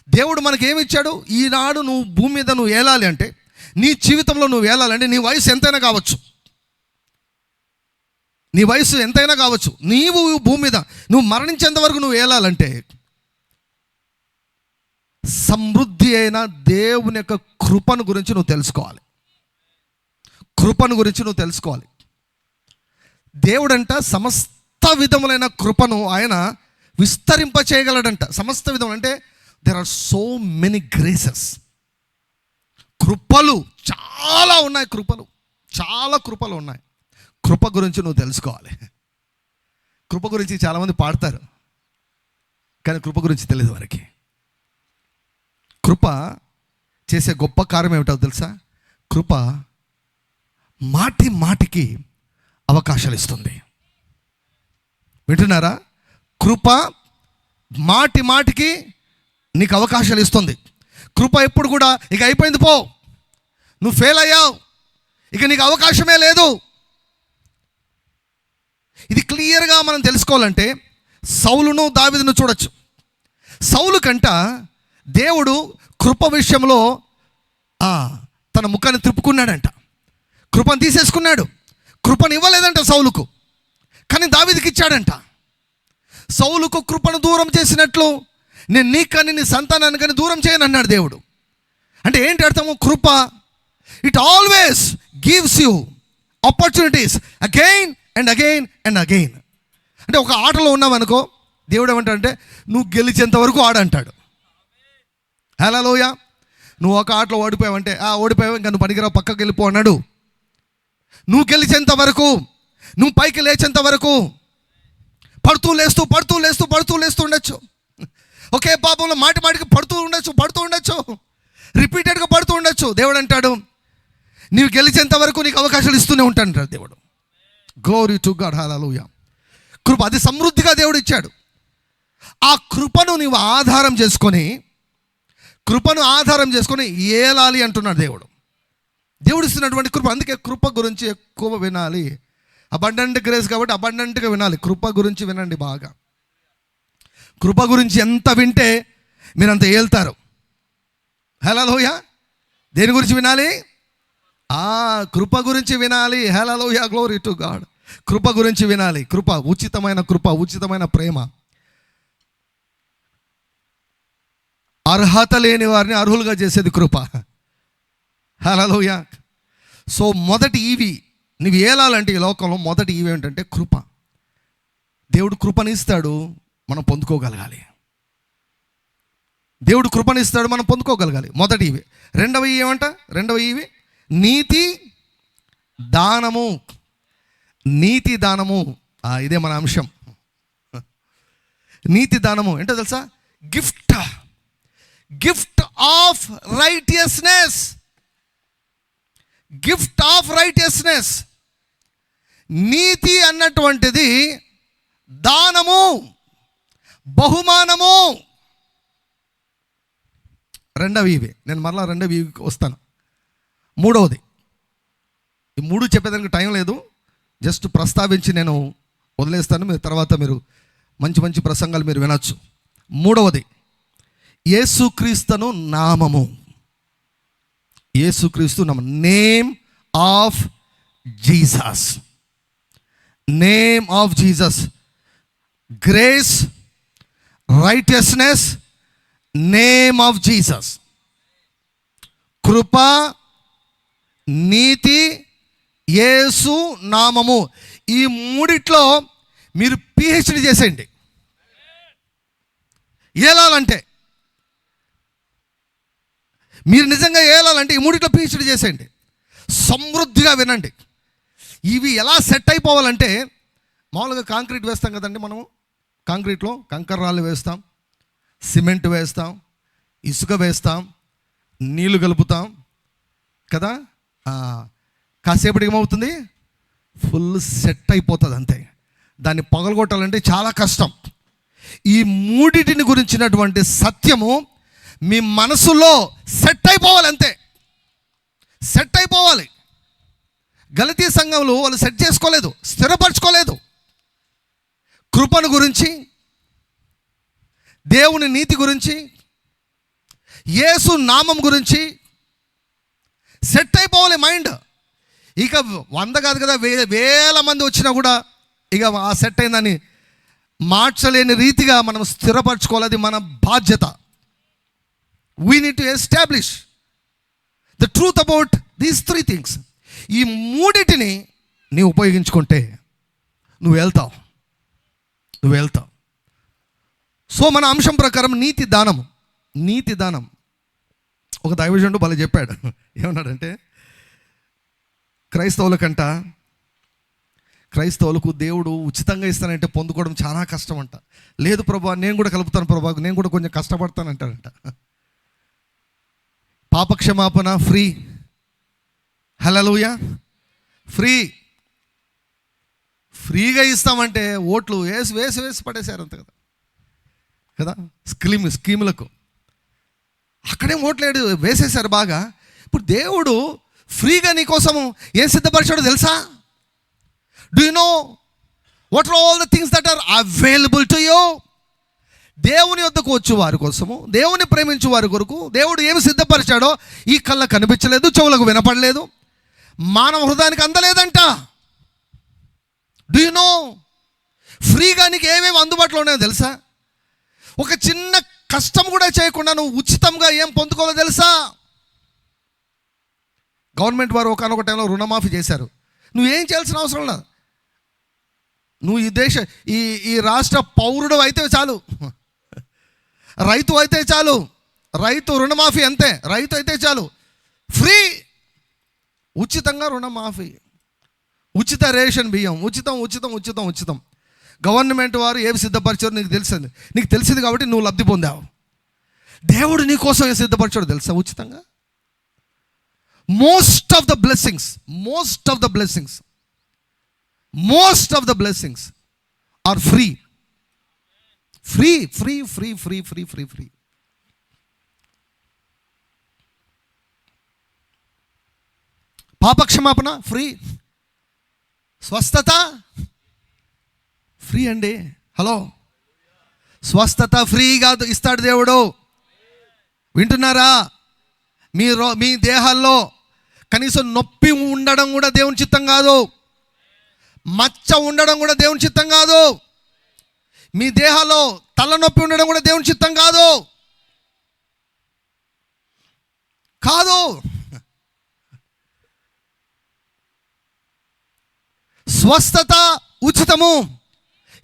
దేవుడు మనకి ఏమి ఇచ్చాడు? ఈనాడు నువ్వు భూమి మీద నువ్వు ఏలాలి అంటే, నీ జీవితంలో నువ్వు ఏలాలంటే, నీ వయసు ఎంతైనా కావచ్చు, నీవు భూమి మీద నువ్వు మరణించేంత వరకు నువ్వు ఏలాలంటే సమృద్ధి అయిన దేవుని యొక్క కృపను గురించి నువ్వు తెలుసుకోవాలి. దేవుడంట సమస్త విధములైన కృపను ఆయన విస్తరింప చేయగలడంట. సమస్త విధములు అంటే there are so many graces. కృపలు చాలా ఉన్నాయి. చాలా కృపలు ఉన్నాయి. కృప గురించి నువ్వు తెలుసుకోవాలి. కృప గురించి చాలామంది పాడతారు, కానీ కృప గురించి తెలియదు వారికి. కృప చేసే గొప్ప కార్యం ఏమిటో తెలుసా? కృప మాటికి అవకాశాలు ఇస్తుంది. వింటున్నారా? కృప మాటికి నీకు అవకాశాలు ఇస్తుంది. కృప ఎప్పుడు కూడా ఇక అయిపోయింది పో, నువ్వు ఫెయిల్ అయ్యావు, ఇక నీకు అవకాశమే లేదు. ఇది క్లియర్గా మనం తెలుసుకోవాలంటే సౌలును దావీదును చూడొచ్చు. సౌలు కంట దేవుడు కృప విషయంలో తన ముఖాన్ని తిప్పుకున్నాడంట. కృపను తీసేసుకున్నాడు. కృపను ఇవ్వలేదంట సౌలుకు, కానీ దావీదుకి ఇచ్చాడంట. సౌలుకు కృపను దూరం చేసినట్లు నేను నీ కానీ నీ సంతానాన్ని కానీ దూరం చేయను అన్నాడు దేవుడు. అంటే ఏంటి అర్థము? కృప it always gives you opportunities again and again and again. అంటే ఒక ఆటలో ఉన్నామనుకో, దేవుడు ఏమంటాడంటే నువ్వు గెలిచేంత వరకు ఆడంటాడు. హల్లెలూయా. నువ్వు ఒక ఆటలో ఓడిపోయావంటే ఓడిపోయావు, ఇంకా నువ్వు పనికిరావు, పక్కకి వెళ్ళిపో అన్నాడు. నువ్వు గెలిచేంత వరకు, నువ్వు పైకి లేచేంత వరకు పడుతూ లేస్తూ ఉండొచ్చు. ఒకే పాపంలో మాటికి పడుతూ ఉండొచ్చు, రిపీటెడ్గా పడుతూ ఉండొచ్చు. దేవుడు అంటాడు నీవు గెలిచేంత వరకు నీకు అవకాశాలు ఇస్తూనే ఉంటాడు దేవుడు. గ్లోరీ టు గాడ్, హల్లెలూయా. కృప అది సమృద్ధిగా దేవుడు ఇచ్చాడు. ఆ కృపను నీవు ఆధారం చేసుకొని ఏలాలి అంటున్నాడు దేవుడు. దేవుడు ఇస్తున్నటువంటి కృప. అందుకే కృప గురించి ఎక్కువ వినాలి. అబండెంట్ గ్రేస్ కాబట్టి అబండెంట్గా వినాలి. కృప గురించి వినండి బాగా. కృప గురించి ఎంత వింటే మీరంత ఏల్తారు. హల్లెలూయా. దేని గురించి వినాలి? కృప గురించి వినాలి. హల్లెలూయా, గ్లోరీ టు గాడ్. కృప గురించి వినాలి. కృప, ఉచితమైన ప్రేమ. అర్హత లేని వారిని అర్హులుగా చేసేది కృప. హల్లెలూయా. సో మొదటి ఈవి నువ్వు ఏలాలంటే ఈ లోకంలో మొదటి ఈవి ఏంటంటే కృప. దేవుడు కృపనిస్తాడు, మనం పొందుకోగలగాలి. మనం పొందుకోగలగాలి. మొదటి ఈవి. రెండవ ఈవి నీతి దానము. ఇదే మన అంశం. నీతి దానము ఏంటో తెలుసా? Gift of righteousness. Gift of righteousness. నీతి అన్నటువంటిది దానము, బహుమానము. రెండవి ఇవి. నేను మరలా రెండవి వస్తాను. మూడవది, ఈ మూడు చెప్పేదానికి టైం లేదు, జస్ట్ ప్రస్తావించి నేను వదిలేస్తాను. మీరు తర్వాత మీరు మంచి మంచి ప్రసంగాలు మీరు వినొచ్చు. మూడవది, యేసుక్రీస్తును నామము. యేసుక్రీస్తు నామం, name of Jesus. Name of Jesus. Grace, righteousness, name of Jesus. కృప, నీతి, యేసు నామము. ఈ మూడిట్లో మీరు పిహెచ్డి చేసేయండి. ఏలాలంటే, మీరు నిజంగా ఏలాలంటే ఈ మూడిట్లో పిహెచ్డి చేసేయండి. సమృద్ధిగా వినండి. ఇవి ఎలా సెట్ అయిపోవాలంటే, మామూలుగా కాంక్రీట్ వేస్తాం కదండి మనము. కాంక్రీట్లో కంకర రాళ్ళు వేస్తాం, సిమెంట్ వేస్తాం, ఇసుక వేస్తాం, నీళ్లు కలుపుతాం కదా. కాసేపటికి ఏమవుతుంది? ఫుల్ సెట్ అయిపోతుంది అంతే. దాన్ని పగలగొట్టాలంటే చాలా కష్టం. ఈ మూడిటిని గురించినటువంటి సత్యము మీ మనసులో సెట్ అయిపోవాలి అంతే. సెట్ అయిపోవాలి. గలతీ సంఘంలో వాళ్ళు సెట్ చేసుకోలేదు, స్థిరపరచుకోలేదు. కృపను గురించి, దేవుని నీతి గురించి, యేసు నామం గురించి సెట్ అయిపోవాలి మైండ్. ఇక 100 కాదు కదా, వేల మంది వచ్చినా కూడా ఇక ఆ సెట్ అయిందని మార్చలేని రీతిగా మనం స్థిరపరచుకోవాలి. అది మన బాధ్యత. We need to establish the truth about these 3 things. ఈ మూడిటిని నీవు ఉపయోగించుకుంటే నువ్వు వెళ్తావు. సో మన అంశం ప్రకారం నీతి దానము. నీతి దానం. ఒక దైవజనుడు భలే చెప్పాడు. ఏమన్నాడంటే, క్రైస్తవులకు దేవుడు ఉచితంగా ఇస్తానంటే పొందుకోవడం చాలా కష్టం అంట. లేదు ప్రభా, నేను కూడా కలుపుతాను ప్రభా, నేను కూడా కొంచెం కష్టపడతాను అంటాడంట. పాపక్షమాపణ ఫ్రీ. హల్లెలూయా. ఫ్రీగా ఇస్తామంటే ఓట్లు వేసి పడేశారు అంత కదా. స్కీములకు అక్కడే ఓట్లు వేసేశారు బాగా. ఇప్పుడు దేవుడు ఫ్రీగా నీకోసము ఏం సిద్ధపరిచాడో తెలుసా? Do you know what are all the things that are available to you? దేవుని వద్దకు వచ్చు వారి కోసము, దేవుని ప్రేమించు వారి కొరకు దేవుడు ఏమి సిద్ధపరిచాడో ఈ కళ్ళకు కనిపించలేదు, చెవులకు వినపడలేదు, మానవ హృదయానికి అందలేదంట. డూ యు నో ఫ్రీగా నీకు ఏమేమి అందుబాటులో ఉన్నాయో తెలుసా? ఒక చిన్న కష్టం కూడా చేయకుండా నువ్వు ఉచితంగా ఏం పొందుకోవాలో తెలుసా? గవర్నమెంట్ వారు ఒకనొక టైంలో రుణమాఫీ చేశారు. నువ్వేం చేయాల్సిన అవసరం లేదు. నువ్వు ఈ రాష్ట్ర పౌరుడు అయితే చాలు, రైతు అయితే చాలు. రైతు రుణమాఫీ అంతే. రైతు అయితే చాలు, ఫ్రీ. ఉచితంగా రుణమాఫీ, ఉచిత రేషన్ బియ్యం, ఉచితం. గవర్నమెంట్ వారు ఏమి సిద్ధపరిచారో నీకు తెలిసింది కాబట్టి నువ్వు లబ్ధి పొందావు. దేవుడు నీ కోసం ఏం సిద్ధపరిచాడో తెలుసా? ఉచితంగా. Most of the blessings are free. పాపక్షమాపణ ఫ్రీ. స్వస్థత ఫ్రీ అండి. హలో, స్వస్థత ఫ్రీగా ఇస్తాడు దేవుడు. వింటున్నారా? మీ దేహాల్లో కనీసం నొప్పి ఉండడం కూడా దేవుని చిత్తం కాదు, మచ్చ ఉండడం కూడా దేవుని చిత్తం కాదు, మీ దేహాల్లో తలనొప్పి ఉండడం కూడా దేవుని చిత్తం కాదు. స్వస్థత ఉచితము.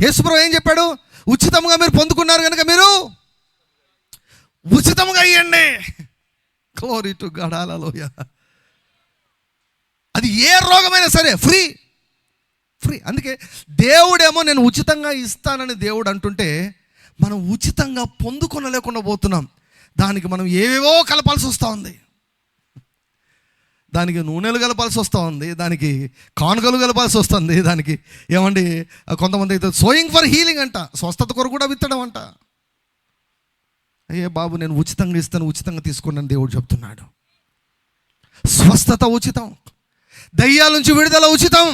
యేసుప్రభువు ఏం చెప్పాడు? ఉచితంగా మీరు పొందుకున్నారు కనుక మీరు ఉచితంగా ఇవ్వండి. Glory to God. హల్లెలూయా. అది ఏ రోగమైనా సరే ఫ్రీ. అందుకే దేవుడేమో నేను ఉచితంగా ఇస్తానని దేవుడు అంటుంటే మనం ఉచితంగా పొందుకొనలేకుండా పోతున్నాం. దానికి మనం ఏవేవో కలపాల్సి వస్తూ ఉంది. దానికి నూనెలు కలపాల్సి వస్తూ ఉంది, దానికి కానుకలు కలపాల్సి వస్తుంది, దానికి ఏమండి కొంతమంది అయితే సోయింగ్ ఫర్ హీలింగ్ అంట, స్వస్థత కొరకు కూడా విత్తడం అంట. అయ్యే బాబు, నేను ఉచితంగా ఇస్తాను, ఉచితంగా తీసుకున్నాను దేవుడు చెప్తున్నాడు. స్వస్థత ఉచితం, దయ్యాల నుంచి విడుదల ఉచితం,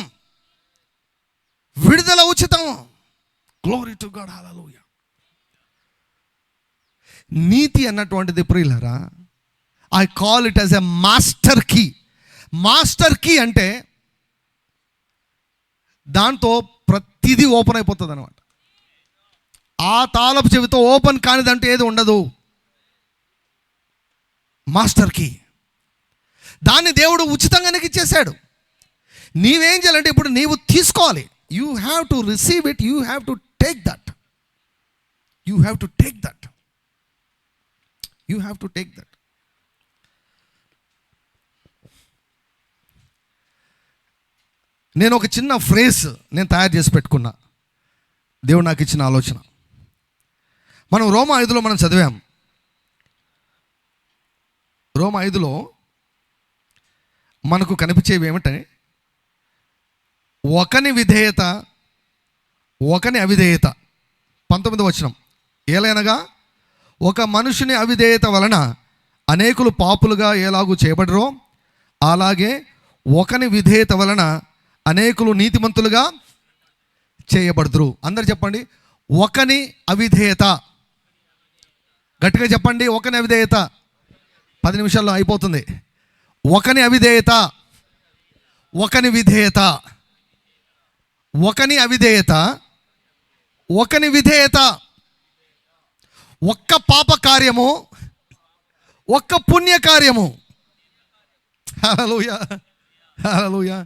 విడుదల ఉచితం. Glory to God, hallelujah. నీతి అన్నటువంటిది ప్రియులారా, I call it as a master key. Master key అంటే దాంతో ప్రతిదీ ఓపెన్ అయిపోతుంది అనమాట. ఆ తాళపు చెవితో ఓపెన్ కానిదంటూ ఏది ఉండదు. మాస్టర్ కీ, దాన్ని దేవుడు ఉచితంగా నీకు ఇచ్చేశాడు. నీవేం చేయాలంటే ఇప్పుడు నీవు తీసుకోవాలి. You have to receive it, you have to take that, you have to take that, you have to take that. నేను ఒక చిన్న ఫ్రేజ్ నేను తయారు చేసి పెట్టుకున్నా, దేవుడు నాకు ఇచ్చిన ఆలోచన. మనం రోమా 5లో మనం చదివాం. రోమా 5లో మనకు కనిపించేవి ఏమిటంటే, ఒకని విధేయత, ఒకని అవిధేయత. 19వ వచనం, ఏలైనగా ఒక మనుషుని అవిధేయత వలన అనేకులు పాపులుగా ఎలాగూ చేయబడరో, అలాగే ఒకని విధేయత వలన అనేకులు నీతిమంతులుగా చేయబడుదురు. అందరు చెప్పండి, ఒకని అవిధేయత. గట్టిగా చెప్పండి, ఒకని అవిధేయత. 10 నిమిషాల్లో అయిపోతుంది. ఒకని అవిధేయత, ఒకని విధేయత, ఒకని అవిధేయత, ఒకని విధేయత. ఒక్క పాప కార్యము, ఒక్క పుణ్య కార్యము. హల్లెలూయా, హల్లెలూయా.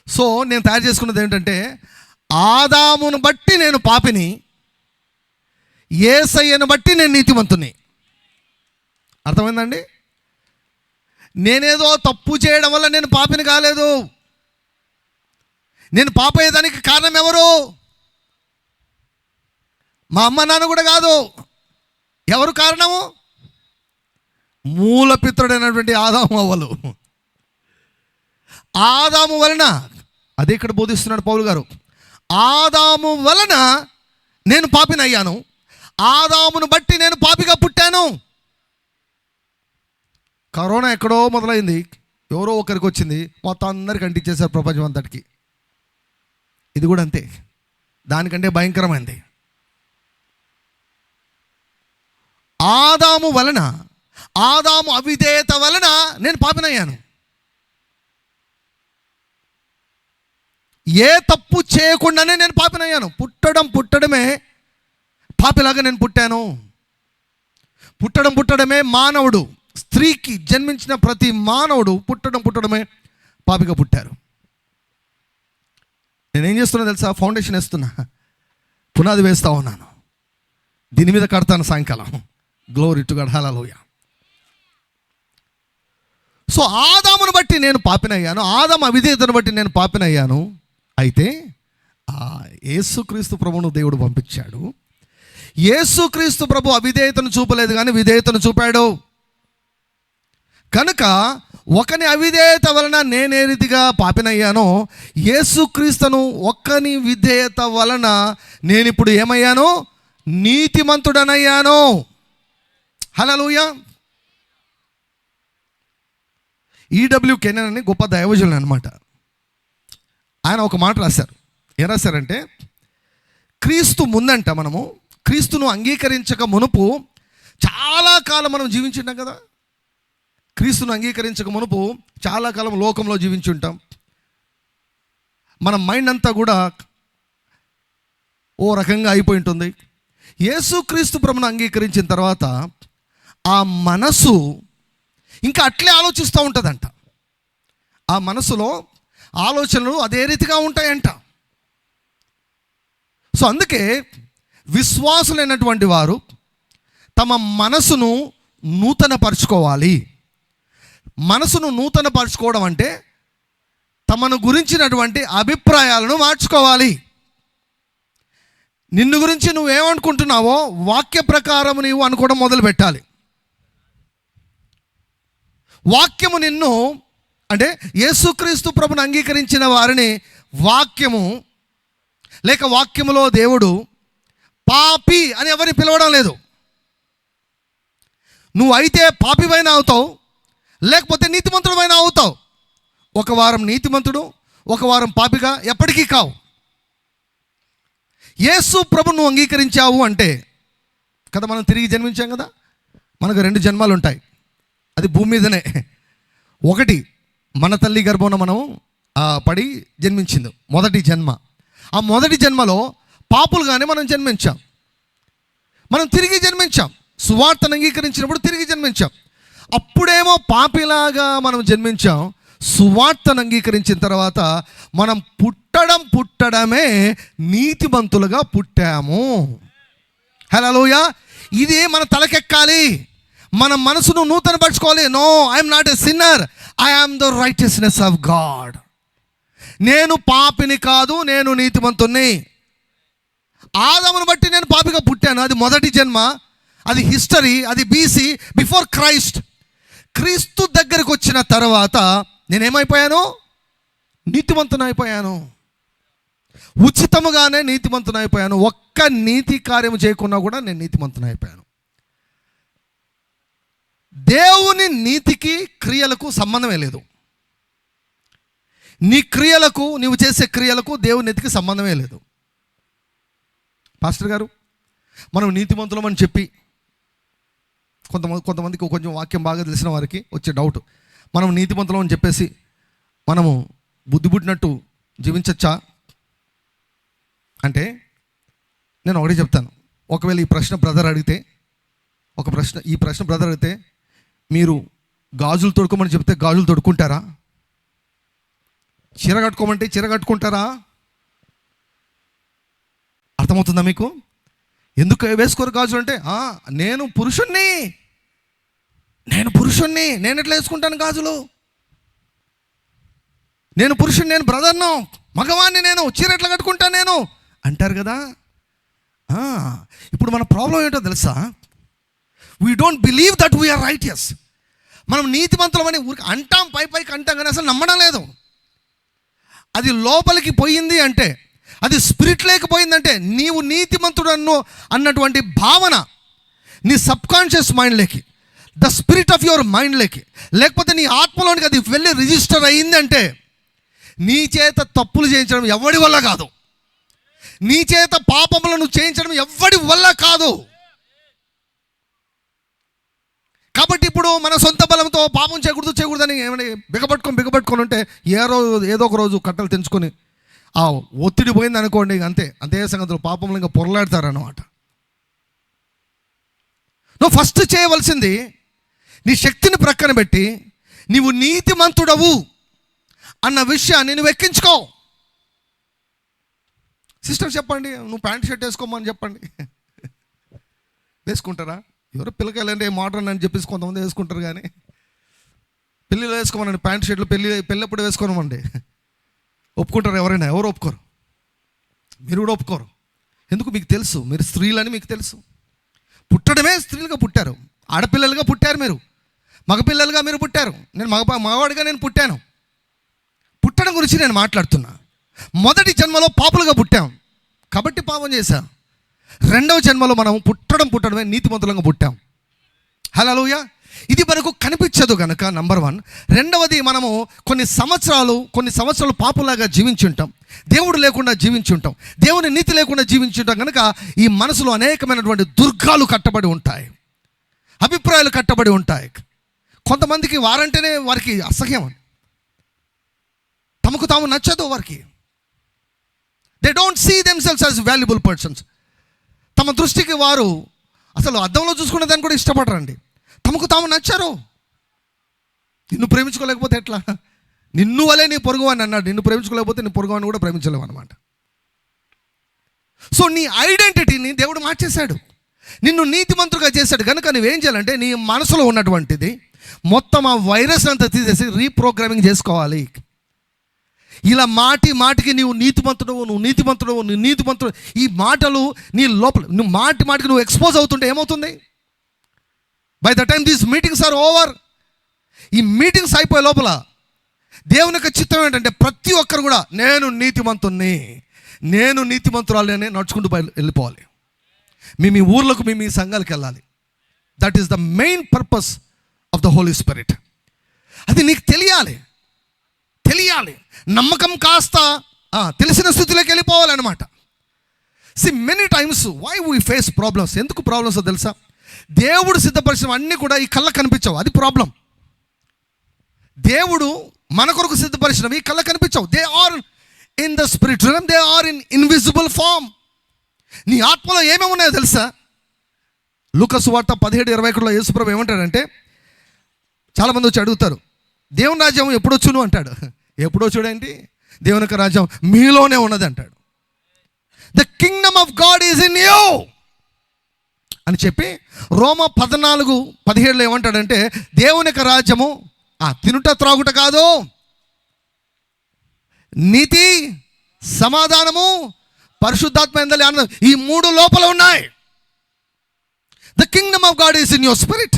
సో నేను తయారు చేసుకున్నది ఏంటంటే, ఆదామును బట్టి నేను పాపిని, యేసయ్యను బట్టి నేను నీతిమంతుని. అర్థమైందండి? నేనేదో తప్పు చేయడం వల్ల నేను పాపిని కాలేదు. నేను పాప అయ్యేదానికి కారణం ఎవరు? మా అమ్మ నాన్న కూడా కాదు. ఎవరు కారణము? మూలపిత్రుడైనటువంటి ఆదాము అవ్వలు. ఆదాము వలన, అదే ఇక్కడ బోధిస్తున్నాడు పౌలు గారు, ఆదాము వలన నేను పాపిని అయ్యాను, ఆదామును బట్టి నేను పాపిగా పుట్టాను. కరోనా ఎక్కడో మొదలైంది, ఎవరో ఒకరికి వచ్చింది, మొత్తం అందరికి అంటించేశారు ప్రపంచం అంతటికి. ఇది కూడా అంతే, దానికంటే భయంకరమైంది. ఆదాము వలన, ఆదాము అవిధేయత వలన నేను పాపినయ్యాను. ఏ తప్పు చేయకుండానే నేను పాపినయ్యాను. పుట్టడమే పాపిలాగా నేను పుట్టాను. పుట్టడమే మానవుడు, స్త్రీకి జన్మించిన ప్రతి మానవుడు పుట్టడమే పాపిగా పుట్టారు. నేనేం చేస్తున్నా తెలుసా? ఫౌండేషన్ వేస్తున్నా, పునాది వేస్తూ ఉన్నాను, దీని మీద కడతాను సాయంకాలం. Glory to God, hallelujah. So ఆదామును బట్టి నేను పాపినయ్యాను, ఆదాము అవిధేయతను బట్టి నేను పాపినయ్యాను. అయితే యేసుక్రీస్తు ప్రభువును దేవుడు పంపించాడు. యేసుక్రీస్తు ప్రభు అవిధేయతను చూపలేదు కానీ విధేయతను చూపాడు. కనుక ఒకని అవిధేయత వలన నేనే రీతిగా పాపినయ్యానో, యేసుక్రీస్తును ఒక్కని విధేయత వలన నేను ఇప్పుడు ఏమయ్యాను? నీతిమంతుడనయ్యాను. హల్లెలూయా. ఈడబ్ల్యూ కెనన్ అని గొప్ప దైవజనులు అనమాట. ఆయన ఒక మాట రాశారు. ఏం రాశారంటే, క్రీస్తు ముందంట మనము క్రీస్తును అంగీకరించక మునుపు చాలా కాలం మనం జీవించుంటాం కదా. క్రీస్తును అంగీకరించక మునుపు చాలా కాలం లోకంలో జీవించి ఉంటాం. మన మైండ్ అంతా కూడా ఓ రకంగా అయిపోయి ఉంటుంది. యేసుక్రీస్తు ప్రభువును అంగీకరించిన తర్వాత ఆ మనసు ఇంకా అట్లే ఆలోచిస్తూ ఉంటుందంట. ఆ మనసులో ఆలోచనలు అదే రీతిగా ఉంటాయంట. సో అందుకే విశ్వాసులైనటువంటి వారు తమ మనసును నూతనపరచుకోవాలి. మనసును నూతనపరచుకోవడం అంటే తమను గురించినటువంటి అభిప్రాయాలను మార్చుకోవాలి. నిన్ను గురించి నువ్వేమనుకుంటున్నావో వాక్య ప్రకారం నీవు అనుకోవడం మొదలు పెట్టాలి. వాక్యము నిన్ను, అంటే యేసుక్రీస్తు ప్రభుని అంగీకరించిన వారిని వాక్యము లేక వాక్యములో దేవుడు పాపి అని ఎవరిని పిలవడం లేదు. నువ్వు అయితే పాపివైనా అవుతావు, లేకపోతే నీతిమంతుడమైనా అవుతావు. ఒక వారం నీతిమంతుడు, ఒక వారం పాపిగా ఎప్పటికీ కావు. యేసు ప్రభు నువ్వు అంగీకరించావు అంటే కదా, మనం తిరిగి జన్మించాం కదా. మనకు 2 జన్మాలు ఉంటాయి, అది భూమి మీదనే. ఒకటి, మన తల్లి గర్భంలో మనం పడి జన్మించింది, మొదటి జన్మ. ఆ మొదటి జన్మలో పాపులుగానే మనం జన్మించాం. మనం తిరిగి జన్మించాం, సువార్తను అంగీకరించినప్పుడు తిరిగి జన్మించాం. అప్పుడేమో పాపిలాగా మనం జన్మించాం. సువార్తను అంగీకరించిన తర్వాత మనం పుట్టడమే నీతిమంతులుగా పుట్టాము. హల్లెలూయా. ఇది మన తలకెక్కాలి, మన మనసును నూతనపరచుకోవాలి. No, I'm not a sinner, I am the righteousness of God. నేను పాపిని కాదు, నేను నీతిమంతుణ్ణి. ఆదామును బట్టి నేను పాపిగా పుట్టాను, అది మొదటి జన్మ, అది హిస్టరీ, అది బీసీ, బిఫోర్ క్రైస్ట్. క్రీస్తు దగ్గరికి వచ్చిన తర్వాత నేనేమైపోయాను? నీతిమంతునైపోయాను. ఉచితముగానే నీతిమంతునైపోయాను. ఒక్క నీతి కార్యము చేయకున్నా కూడా నేను నీతిమంతునైపోయాను. దేవుని నీతికి క్రియలకు సంబంధమే లేదు. నీ క్రియలకు, నీవు చేసే క్రియలకు దేవుని నీతికి సంబంధమే లేదు. పాస్టర్ గారు, మనం నీతిమంతులమని చెప్పి కొంతమందికి కొంచెం వాక్యం బాగా తెలిసిన వారికి వచ్చే డౌట్, మనం నీతిమంతులం అని చెప్పేసి మనము బుద్ధి పుట్టినట్టు జీవించచ్చా అంటే నేను ఒకటే చెప్తాను. ఒకవేళ ఈ ప్రశ్న బ్రదర్ అడిగితే, ఈ ప్రశ్న బ్రదర్ అడిగితే, మీరు గాజులు తొడుకోమని చెప్తే గాజులు తొడుక్కుంటారా? చీర కట్టుకోమంటే చీర కట్టుకుంటారా? అర్థమవుతుందా మీకు? ఎందుకు వేసుకోరు గాజులు అంటే, నేను పురుషుణ్ణి, నేను ఎట్లా వేసుకుంటాను గాజులు? నేను పురుషుణ్ణి, నేను బ్రదర్ను, మగవాణ్ణి, నేను చీర ఎట్లా కట్టుకుంటాను నేను అంటారు కదా. ఇప్పుడు మన ప్రాబ్లం ఏంటో తెలుసా? We don't believe that we are righteous. మనం నీతిమంతులమని ఊరికి అంటాం, పైకి అంటాం, కానీ అసలు నమ్మడం లేదు. అది లోపలికి పోయింది అంటే, అది స్పిరిట్ లేకపోయిందంటే, నీవు నీతిమంతుడు అన్నటువంటి భావన నీ సబ్కాన్షియస్ మైండ్లోకి, ద స్పిరిట్ ఆఫ్ యువర్ మైండ్లోకి, లేకపోతే నీ ఆత్మలోనికి అది వెళ్ళి రిజిస్టర్ అయ్యిందంటే, నీ చేత తప్పులు చేయించడం ఎవడి వల్ల కాదు, నీ చేత పాపములను చేయించడం ఎవడి వల్ల కాదు. కాబట్టి ఇప్పుడు మన సొంత బలంతో పాపం చేయకూడదని ఏమైనా బిగపట్టుకొని ఉంటే ఏదో ఒక రోజు కట్టలు తెంచుకొని ఆ ఒత్తిడి పోయింది అనుకోండి, అంతే సంగతులు, పాపంలో ఇంకా పొరలాడతారన్నమాట. నువ్వు ఫస్ట్ చేయవలసింది, నీ శక్తిని ప్రక్కన పెట్టి నీవు నీతిమంతుడవు అన్న విషయాన్ని నువ్వు ఎక్కించుకో. సిస్టర్ చెప్పండి, నువ్వు ప్యాంట్ షర్ట్ వేసుకోమని చెప్పండి, వేసుకుంటారా? ఎవరో పిల్లకాయలంటే మోడర్న్ అని చెప్పేసి కొంతమంది వేసుకుంటారు, కానీ పెళ్ళిలో వేసుకోమనండి ప్యాంట్ షర్ట్లు, పెళ్ళప్పుడు వేసుకోనమండి. ఒప్పుకుంటారు ఎవరైనా? ఎవరు ఒప్పుకోరు. మీరు కూడా ఒప్పుకోరు. ఎందుకు? మీకు తెలుసు మీరు స్త్రీలని, మీకు తెలుసు. పుట్టడమే స్త్రీలుగా పుట్టారు, ఆడపిల్లలుగా పుట్టారు, మీరు మగపిల్లలుగా మీరు పుట్టారు. నేను మగవాడిగా నేను పుట్టాను. పుట్టడం గురించి నేను మాట్లాడుతున్నా. మొదటి జన్మలో పాపులుగా పుట్టాం కాబట్టి పాపం చేశాం. రెండవ జన్మలో మనం పుట్టడమే నీతిమంతులంగా పుట్టాం. హల్లెలూయా. ఇది మనకు కనిపించదు కనుక నంబర్ 1. రెండవది, మనము కొన్ని సంవత్సరాలు పాపులాగా జీవించుంటాం, దేవుడు లేకుండా జీవించుంటాం, దేవుని నీతి లేకుండా జీవించుంటాం. కనుక ఈ మనసులో అనేకమైనటువంటి దుర్గాలు కట్టబడి ఉంటాయి, అభిప్రాయాలు కట్టబడి ఉంటాయి. కొంతమందికి వారంటేనే వారికి అసహ్యం, తమకు తాము నచ్చదు వారికి. They don't see themselves as valuable persons. తమ దృష్టికి వారు అసలు అద్దంలో చూసుకునే దాన్ని కూడా ఇష్టపడరండి. తమకు తాము నచ్చరు. నిన్ను ప్రేమించుకోలేకపోతే ఎట్లా? నిన్ను వలే నీ పొరుగువాన్ని అన్నాడు. నిన్ను ప్రేమించుకోలేకపోతే నీ పొరుగువాన్ని కూడా ప్రేమించలేవు అనమాట. సో నీ ఐడెంటిటీని దేవుడు మార్చేశాడు, నిన్ను నీతిమంతులుగా చేశాడు. కనుక నువ్వేం చేయాలంటే, నీ మనసులో ఉన్నటువంటిది మొత్తం ఆ వైరస్ అంతా తీసేసి రీప్రోగ్రామింగ్ చేసుకోవాలి. ఇలా మాటికి నువ్వు నీతిమంతుడు, ఈ మాటలు నీ లోపల, నువ్వు మాటికి నువ్వు ఎక్స్పోజ్ అవుతుంటే ఏమవుతుంది? By the time these meetings are over, ఈ మీటింగ్స్ అయిపోయే లోపల దేవుని యొక్క చిత్తం ఏంటంటే ప్రతి ఒక్కరు కూడా నేను నీతిమంతుణ్ణి, నేను నీతిమంతురాలు అని నడుచుకుంటూ వెళ్ళిపోవాలి. మీ ఊర్లకు మీ సంఘాలకు వెళ్ళాలి. That is the main purpose of the Holy Spirit. అది నీకు తెలియాలి. నమ్మకం కాస్త తెలిసిన స్థితిలోకి వెళ్ళిపోవాలన్నమాట. Many times why we face problems. ఎందుకు ప్రాబ్లమ్స్ తెలుసా? దేవుడు సిద్ధపరిచిన అన్నీ కూడా ఈ కళ్ళకు కనిపించవు, అది ప్రాబ్లం. దేవుడు మన కొరకు సిద్ధపరిచినవి కళ్ళకు కనిపించవు. They are in the spirit realm, they are in invisible form. నీ ఆత్మలో ఏమేమి ఉన్నాయో తెలుసా? లూకా సువార్త 17:21 యేసుప్రభు ఏమంటాడంటే, చాలామంది వచ్చి అడుగుతారు, దేవుని రాజ్యం ఎప్పుడొచ్చును అంటాడు. ఎప్పుడొచ్చుడేంటి? దేవుని యొక్క రాజ్యం మీలోనే ఉన్నది అంటాడు. The kingdom of God is in you అని చెప్పి రోమా 14:17 ఏమంటాడంటే, దేవుని యొక్క రాజ్యము తినుట త్రాగుట కాదు, నీతి, సమాధానము, పరిశుద్ధాత్మ ఎందలి ఆనందం, ఈ 3 లోపల ఉన్నాయి. The kingdom of God is in your spirit.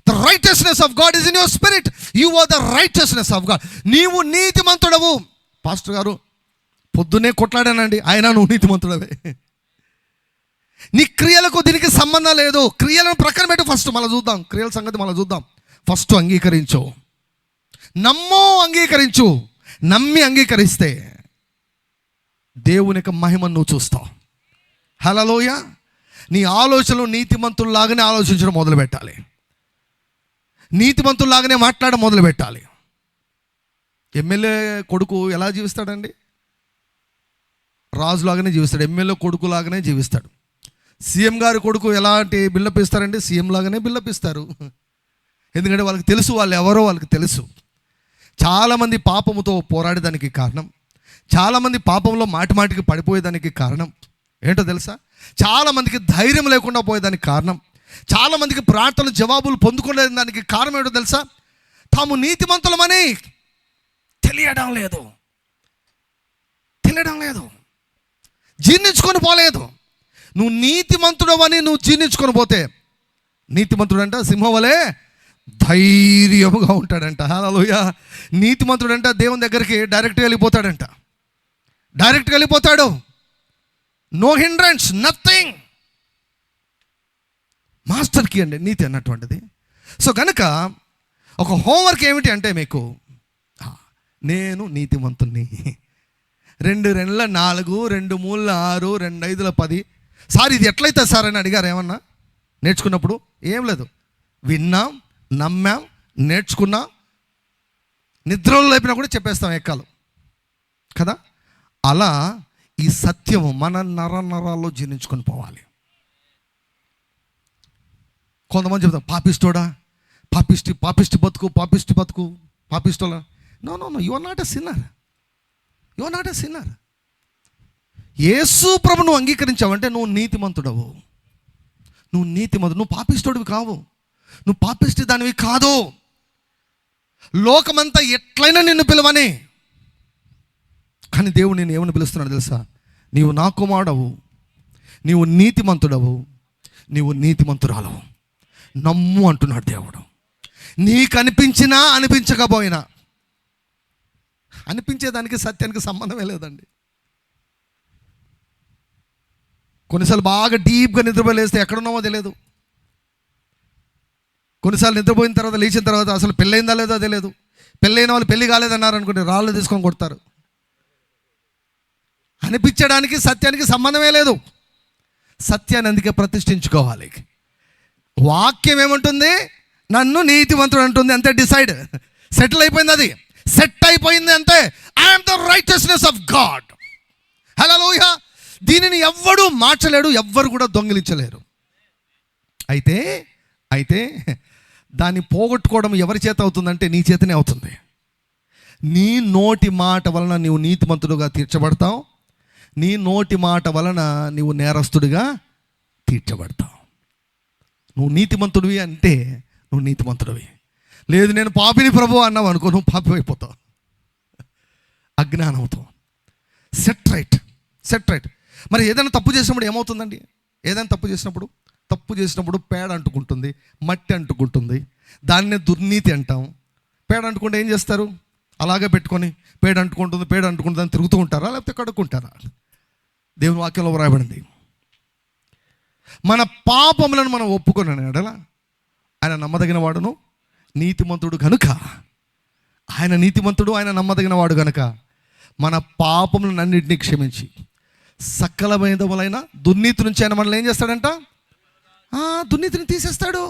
The righteousness of God is in your spirit. You are the righteousness of God. నీవు నీతిమంతుడవు. పాస్టర్ గారు పొద్దున్నే కొట్లాడానండి, అయినా నువ్వు నీతిమంతుడవే. నీ క్రియలకు దీనికి సంబంధం లేదు. క్రియలను ప్రక్కన పెట్టు. ఫస్ట్ మళ్ళీ చూద్దాం, క్రియల సంగతి మళ్ళీ చూద్దాం. ఫస్ట్ అంగీకరించు, నమ్ము, అంగీకరించు. నమ్మి అంగీకరిస్తే దేవుని యొక్క మహిమను నువ్వు చూస్తావు. హల్లెలూయా. నీ ఆలోచనలు నీతిమంతుల్లాగానే ఆలోచించడం మొదలు పెట్టాలి. నీతిమంతుల్లాగానే మాట్లాడడం మొదలు పెట్టాలి. ఎమ్మెల్యే కొడుకు ఎలా జీవిస్తాడండి? రాజులాగానే జీవిస్తాడు. ఎమ్మెల్యే కొడుకు లాగానే జీవిస్తాడు. సీఎం గారి కొడుకు ఎలాంటి బిల్డప్ ఇస్తారండి? సీఎం లాగానే బిల్డప్ ఇస్తారు. ఎందుకంటే వాళ్ళకి తెలుసు, వాళ్ళు ఎవరో వాళ్ళకి తెలుసు. చాలామంది పాపముతో పోరాడేదానికి కారణం, చాలామంది పాపంలో మాటికి పడిపోయేదానికి కారణం ఏంటో తెలుసా? చాలామందికి ధైర్యం లేకుండా పోయేదానికి కారణం, చాలామందికి ప్రార్థనలు జవాబులు పొందుకునే దానికి కారణం ఏంటో తెలుసా? తాము నీతిమంతులమని తెలియడం లేదు, జీర్ణించుకొని పోలేదు. నువ్వు నీతిమంతుడవని నువ్వు జీర్ణించుకొని పోతే, నీతిమంతుడంట సింహం వలె ధైర్యముగా ఉంటాడంట. హల్లెలూయా. నీతిమంతుడంట దేవుని దగ్గరికి డైరెక్ట్గా వెళ్ళిపోతాడు. No hindrance, nothing. మాస్టర్కి అండి నీతి అన్నటువంటిది. సో కనుక ఒక హోంవర్క్ ఏమిటి అంటే, మీకు నేను నీతిమంతుణ్ణి. 2 2 4, 2 3 6, 2 5 10. సార్ ఇది ఎట్లయితే సార్ అని అడిగారు. ఏమన్నా నేర్చుకున్నప్పుడు ఏం లేదు, విన్నాం, నమ్మాం, నేర్చుకున్నాం, నిద్రలో లేపినా కూడా చెప్పేస్తాం ఎక్కాలు కదా. అలా ఈ సత్యము మన నరాల్లో జీర్ణించుకొని పోవాలి. కొంతమంది చెప్తాం పాపిస్టోడా, పాపిష్టి బతుకు, పాపిస్టోలా. No, you are not a sinner. యేసు ప్రభును అంగీకరించావంటే నువ్వు నీతిమంతుడవు. నువ్వు పాపిస్టోడివి కావు, నువ్వు పాపిష్టి దానివి కాదు. లోకమంతా ఎట్లయినా నిన్ను పిలవని, కానీ దేవుడు నేను ఏమని పిలుస్తున్నాడు తెలుసా? నీవు నా కుమారుడవు, నీవు నీతిమంతుడవు, నీవు నీతిమంతురాలవు, నమ్ము అంటున్నాడు దేవుడు. నీకు అనిపించినా అనిపించకపోయినా, అనిపించేదానికి సత్యానికి సంబంధమే లేదండి. కొన్నిసార్లు బాగా డీప్గా నిద్రపోలేస్తే ఎక్కడున్నామో తెలియదు. కొన్నిసార్లు నిద్రపోయిన తర్వాత లేచిన తర్వాత అసలు పెళ్ళయిందా లేదో తెలియదు. పెళ్ళైన వాళ్ళు పెళ్ళి కాలేదన్నారు అనుకుంటే రాళ్ళు తీసుకొని కొడతారు. అనిపించడానికి సత్యానికి సంబంధమే లేదు. సత్యాన్ని అందుకే ప్రతిష్ఠించుకోవాలి. వాక్యం ఏమంటుంది? నన్ను నీతివంతుడు అంటుంది. అంతే, డిసైడ్, సెటిల్ అయిపోయింది. అది సెట్ అయిపోయింది అంతే. I'm the righteousness of God. Hallelujah. దీనిని ఎవ్వడూ మార్చలేడు, ఎవ్వరు కూడా దొంగిలించలేరు. అయితే దాన్ని పోగొట్టుకోవడం ఎవరి చేత అవుతుందంటే నీ చేతనే అవుతుంది. నీ నోటి మాట వలన నీవు నీతిమంతుడుగా తీర్చబడతావు. నీ నోటి మాట వలన నీవు నేరస్తుడిగా తీర్చబడతావు. నువ్వు నీతిమంతుడివి అంటే నువ్వు నీతిమంతుడివి. లేదు నేను పాపిని ప్రభు అన్నావు అనుకో, నువ్వు పాపి అయిపోతావు, అజ్ఞానంతో. Set right. మరి ఏదైనా తప్పు చేసినప్పుడు ఏమవుతుందండి? తప్పు చేసినప్పుడు పేడ అంటుకుంటుంది, మట్టి అంటుకుంటుంది, దాన్నే దుర్నీతి అంటాం. పేడ అంటుకుంటే ఏం చేస్తారు? అలాగే పెట్టుకొని పేడ అంటుకుంటుంది అని తిరుగుతూ ఉంటారా, లేకపోతే కడుక్కుంటారా? దేవుని వాక్యంలో వ్రాయబడింది, మన పాపములను మనం ఒప్పుకున్నాను ఎడల ఆయన నమ్మదగిన వాడును నీతిమంతుడు కనుక, ఆయన నీతిమంతుడు, ఆయన నమ్మదగిన వాడు కనుక మన పాపములను అన్నింటినీ క్షమించి సకలమైనములైన దుర్నీతి నుంచి ఆయన మనల్ని ఏం చేస్తాడంట? దుర్నీతిని తీసేస్తాడు.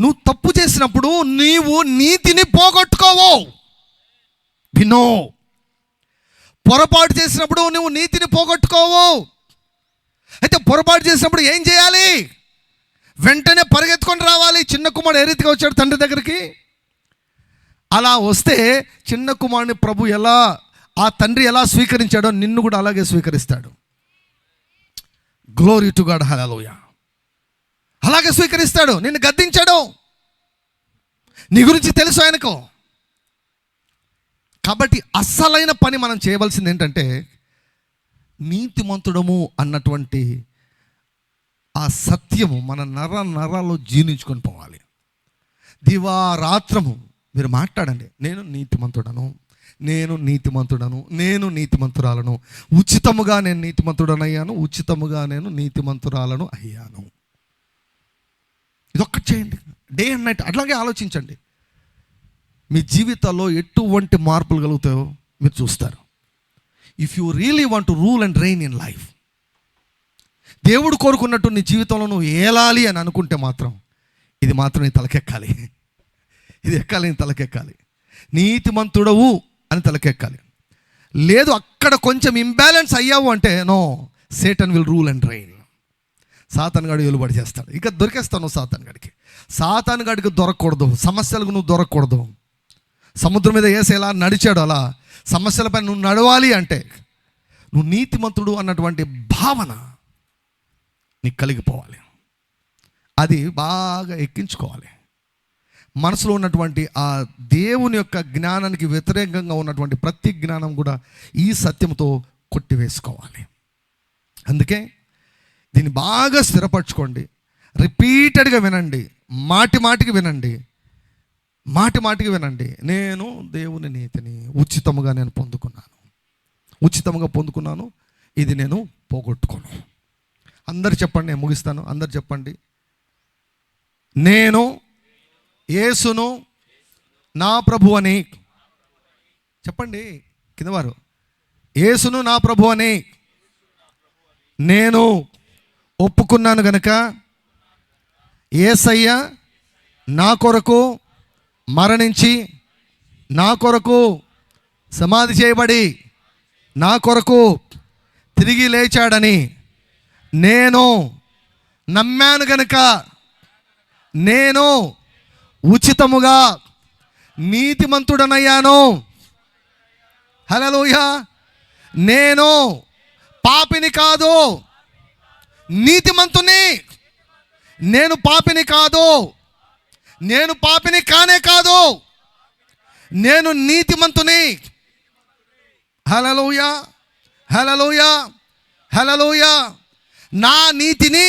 నువ్వు తప్పు చేసినప్పుడు నీవు నీతిని పోగొట్టుకోవు. వినో, పొరపాటు చేసినప్పుడు నువ్వు నీతిని పోగొట్టుకోవు. అయితే పొరపాటు చేసినప్పుడు ఏం చేయాలి? వెంటనే పరిగెత్తుకొని రావాలి. చిన్న కుమారుడు ఏ రీతిగా వచ్చాడు తండ్రి దగ్గరికి, అలా వస్తే చిన్న కుమారుని ప్రభు ఎలా, ఆ తండ్రి ఎలా స్వీకరించాడో నిన్ను కూడా అలాగే స్వీకరిస్తాడు. గ్లోరీ టు గాడ్, హల్లెలూయా. అలాగే స్వీకరిస్తాడు. నిన్ను గద్దించాడు, నీ గురించి తెలుసు ఆయనకు. కాబట్టి అస్సలైన పని మనం చేయవలసింది ఏంటంటే, నీతిమంతుడము అన్నటువంటి ఆ సత్యము మన నరాల్లో జీర్ణించుకొని పోవాలి. దివారాత్రము మీరు మాట్లాడండి, నేను నీతిమంతుడను, నేను నీతిమంతుడను, నేను నీతిమంతురాలను, ఉచితముగా నేను నీతిమంతుడనయ్యాను, ఉచితముగా నేను నీతిమంతురాలను అయ్యాను. ఇదొక్కటి చేయండి, డే అండ్ నైట్. అట్లాగే ఆలోచించండి. మీ జీవితాల్లో ఎటువంటి మార్పులు కలుగుతాయో మీరు చూస్తారు. If you really want to rule and rain in life, దేవుడు కోరుకున్నట్టు నీ జీవితంలో నువ్వు ఏలాలి అని అనుకుంటే మాత్రం ఇది మాత్రం నీ తలకెక్కాలి. ఇది ఎక్కాలి, నీ తలకెక్కాలి. నీతిమంతుడవు అని తలకెక్కాలి. లేదు అక్కడ కొంచెం ఇంబ్యాలెన్స్ అయ్యావు అంటే no, Satan will rule and reign. సాతానుగాడు వెలుబడి చేస్తాడు. ఇక దొరికేస్తాను సాతానుగాడికి. సాతానుగాడికి దొరకకూడదు, సమస్యలకు నువ్వు దొరకకూడదు. సముద్రం మీద యేసు ఎలా నడిచాడు అలా సమస్యలపై నువ్వు నడవాలి అంటే నువ్వు నీతిమంతుడు అన్నటువంటి భావన నీకు కలిగిపోవాలి. అది బాగా ఎక్కించుకోవాలి. మనసులో ఉన్నటువంటి ఆ దేవుని యొక్క జ్ఞానానికి వ్యతిరేకంగా ఉన్నటువంటి ప్రతి జ్ఞానం కూడా ఈ సత్యంతో కొట్టివేసుకోవాలి. అందుకే దీన్ని బాగా స్థిరపరచుకోండి. రిపీటెడ్గా వినండి, మాటి మాటికి వినండి. నేను దేవుని నీతిని ఉచితముగా నేను పొందుకున్నాను, ఇది నేను పోగొట్టుకోను. అందరు చెప్పండి, నేను ముగిస్తాను. అందరు చెప్పండి, నేను యేసును నా ప్రభు అని చెప్పండి. కిందవారు, యేసును నా ప్రభు అని నేను ఒప్పుకున్నాను గనుక యేసయ్య నా కొరకు మరణించి, నా కొరకు సమాధి చేయబడి, నా కొరకు తిరిగి లేచాడని నేను నమ్మాను గనుక నేను ఉచితముగా నీతిమంతుడనయ్యాను. హల్లెలూయా. నేను పాపిని కాదు, నీతిమంతుని. నేను పాపిని కాదు, నేను పాపిని కానే కాదు, నేను నీతిమంతుని. హల్లెలూయా, హల్లెలూయా, హల్లెలూయా. నా నీతిని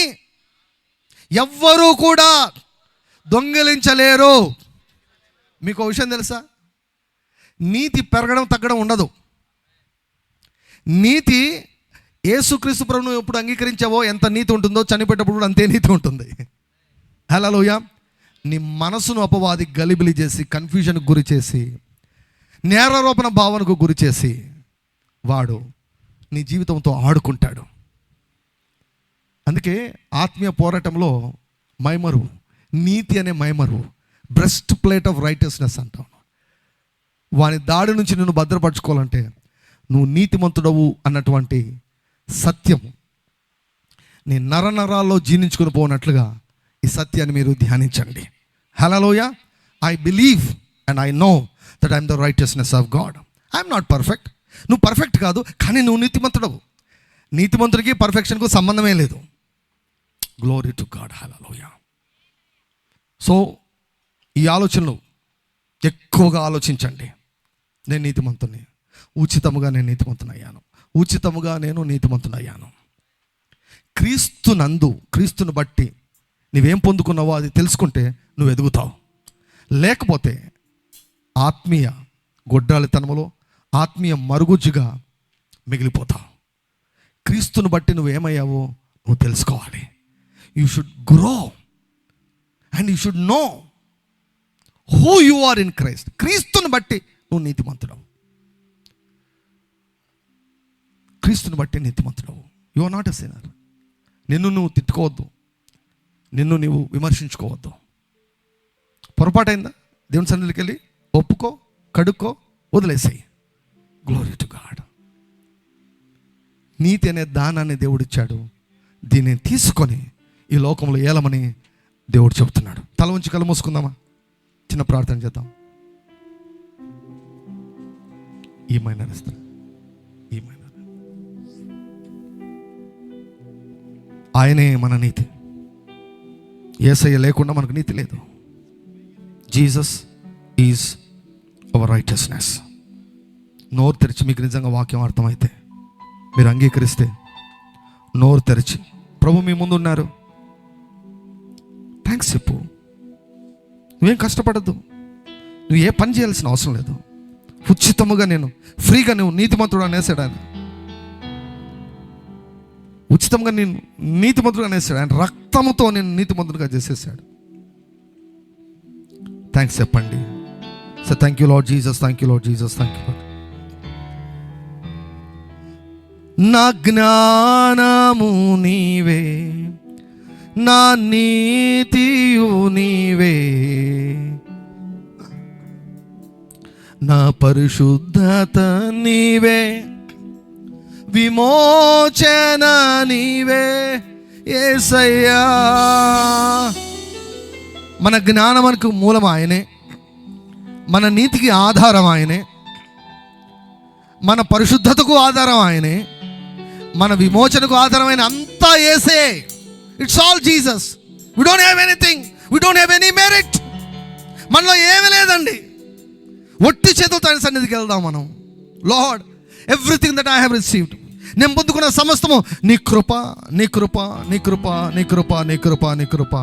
ఎవ్వరూ కూడా దొంగిలించలేరు. మీకు విషయం తెలుసా? నీతి పెరగడం తగ్గడం ఉండదు. నీతి యేసుక్రీస్తు ప్రభువును ఎప్పుడు అంగీకరించావో ఎంత నీతి ఉంటుందో చనిపోయేటప్పుడు కూడా అంతే నీతి ఉంటుంది. హల్లెలూయా. నీ మనసును అపవాది గలిబిలి చేసి, కన్ఫ్యూజన్కి గురి చేసి, నేరారోపణ భావనకు గురి చేసి వాడు నీ జీవితంతో ఆడుకుంటాడు. అందుకే ఆత్మీయ పోరాటంలో మైమరువు, నీతి అనే మైమరువు, బ్రెస్ట్ ప్లేట్ ఆఫ్ రైటస్నెస్ అంటాం. వాని దాడి నుంచి నిన్ను భద్రపరచుకోవాలంటే నువ్వు నీతిమంతుడవు అన్నటువంటి సత్యం నీ నరనరాల్లో జీర్ణించుకుని పోనట్లుగా ఈ సత్యాన్ని మీరు ధ్యానించండి. Hallelujah. I believe and I know that I'm the righteousness of God. I'm not perfect. నువ్వు పర్ఫెక్ట్ కాదు, కానీ నువ్వు నీతిమంతుడవు. నీతిమంతుడికి పర్ఫెక్షన్కు సంబంధమే లేదు. Glory to God. Hallelujah. So ఈ ఆలోచనలు ఎక్కువగా ఆలోచించండి. నేను నీతిమంతుని, ఉచితముగా నేను నీతిమంతునయ్యాను, ఉచితముగా నేను నీతిమంతునయ్యాను. క్రీస్తునందు, క్రీస్తుని బట్టి నువ్వేం పొందుకున్నావో అది తెలుసుకుంటే నువ్వు ఎదుగుతావు. లేకపోతే ఆత్మీయ గొడ్రాలితనములో ఆత్మీయ మరుగుజ్జుగా మిగిలిపోతావు. క్రీస్తుని బట్టి నువ్వేమయ్యావో నువ్వు తెలుసుకోవాలి. You should grow and you should know who you are in Christ. క్రీస్తుని బట్టి నువ్వు నీతిమంతుడవు. క్రీస్తుని బట్టి నీతిమంతుడవు. You are not a sinner. నిన్ను నువ్వు తిట్టుకోవద్దు, నిన్ను నువ్వు విమర్శించుకోవద్దు. పొరపాటైందా దేవుని సన్నిధికి వెళ్ళి ఒప్పుకో, కడుక్కో, వదిలేసేయి. Glory to God. నీతి అనే దానాన్ని దేవుడిచ్చాడు. దీన్ని తీసుకొని ఈ లోకంలో ఏలమని దేవుడు చెబుతున్నాడు. తల ఉంచి కళ్ళు మూసుకుందామా? చిన్న ప్రార్థన చేద్దాం. ఏమైనా ఆయనే మన నీతి. యేసయ్య లేకుండా మనకు నీతి లేదు. Jesus is our righteousness. నోరు తెరిచి, మీకు నిజంగా వాక్యం అర్థమైతే, మీరు అంగీకరిస్తే నోరు తెరిచి, ప్రభు మీ ముందు ఉన్నారు, థ్యాంక్స్ చెప్పు. నువ్వేం కష్టపడద్దు, నువ్వు ఏ పని చేయాల్సిన అవసరం లేదు. ఉచితముగా నేను ఫ్రీగా నువ్వు నీతిమంతుడు అనేసాడు ఆయన. ఉచితంగా నేను నీతిమంతుడుగా అనేసాడు ఆయన. రక్తముతో నేను నీతిమంతుడుగా చేసేసాడు. థ్యాంక్స్ చెప్పండి. So thank you lord Jesus, thank you lord Jesus, thank you Lord. నా జ్ఞానము నీవే, నా నీతియు నీవే, నా పరిశుద్ధత నీవే, విమోచన నీవే యేసయ్యా. మన జ్ఞానమునకు మూలం ఆయనే, మన నీతికి ఆధారం ఆయనే, మన పరిశుద్ధతకు ఆధారం ఆయనే, మన విమోచనకు ఆధారమైన అంతా యేసే. It's all Jesus. We don't have anything, we don't have any merit. మనలో ఏమీ లేదండి. ఒట్టి చేతులతో ఆయన సన్నిధికి వెళ్దాం మనం. Lord, everything that I have received, నేను పొందుకున్న సమస్తము నీ కృప, నీ కృప, నీ కృప, నీ కృప, నీ కృప, నీ కృప.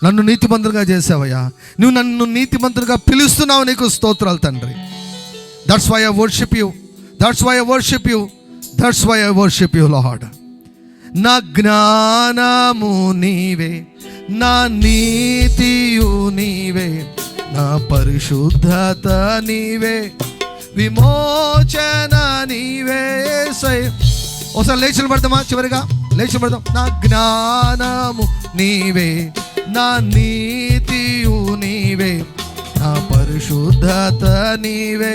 నన్ను నీతిమంతులుగా చేసావయ్యా. నువ్వు నన్ను నీతిమంతులుగా పిలుస్తున్నావు. నీకు స్తోత్రాలు తండ్రి. That's why I worship you, that's why I worship you, that's why I worship you Lord. నా జ్ఞానము నీవే, నా నీతియు నీవే, నా పరిశుద్ధత నీవే, విమోచన నీవే. ఒకసారి లేచి పడతామా? చివరిగా లేచి పడతాం. నా జ్ఞానము నీవే, నా నీతియు నీవే, నా పరిశుద్ధత నీవే,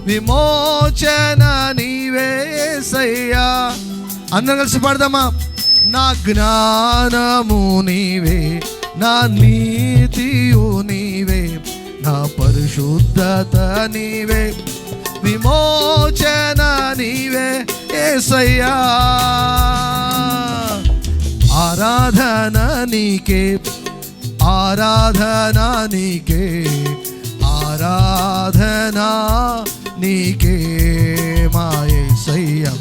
విమోచన నీవే యేసయ్యా. అందరం కలిసి పాడదామా? నా జ్ఞానము నీవే, నా నీతియు నీవే, నా పరిశుద్ధత నీవే, విమోచన నీవే యేసయ్యా. ఆరాధన నీకే, ఆరాధన నీకే, ఆరాధన నీకే మా యేసయ్యా.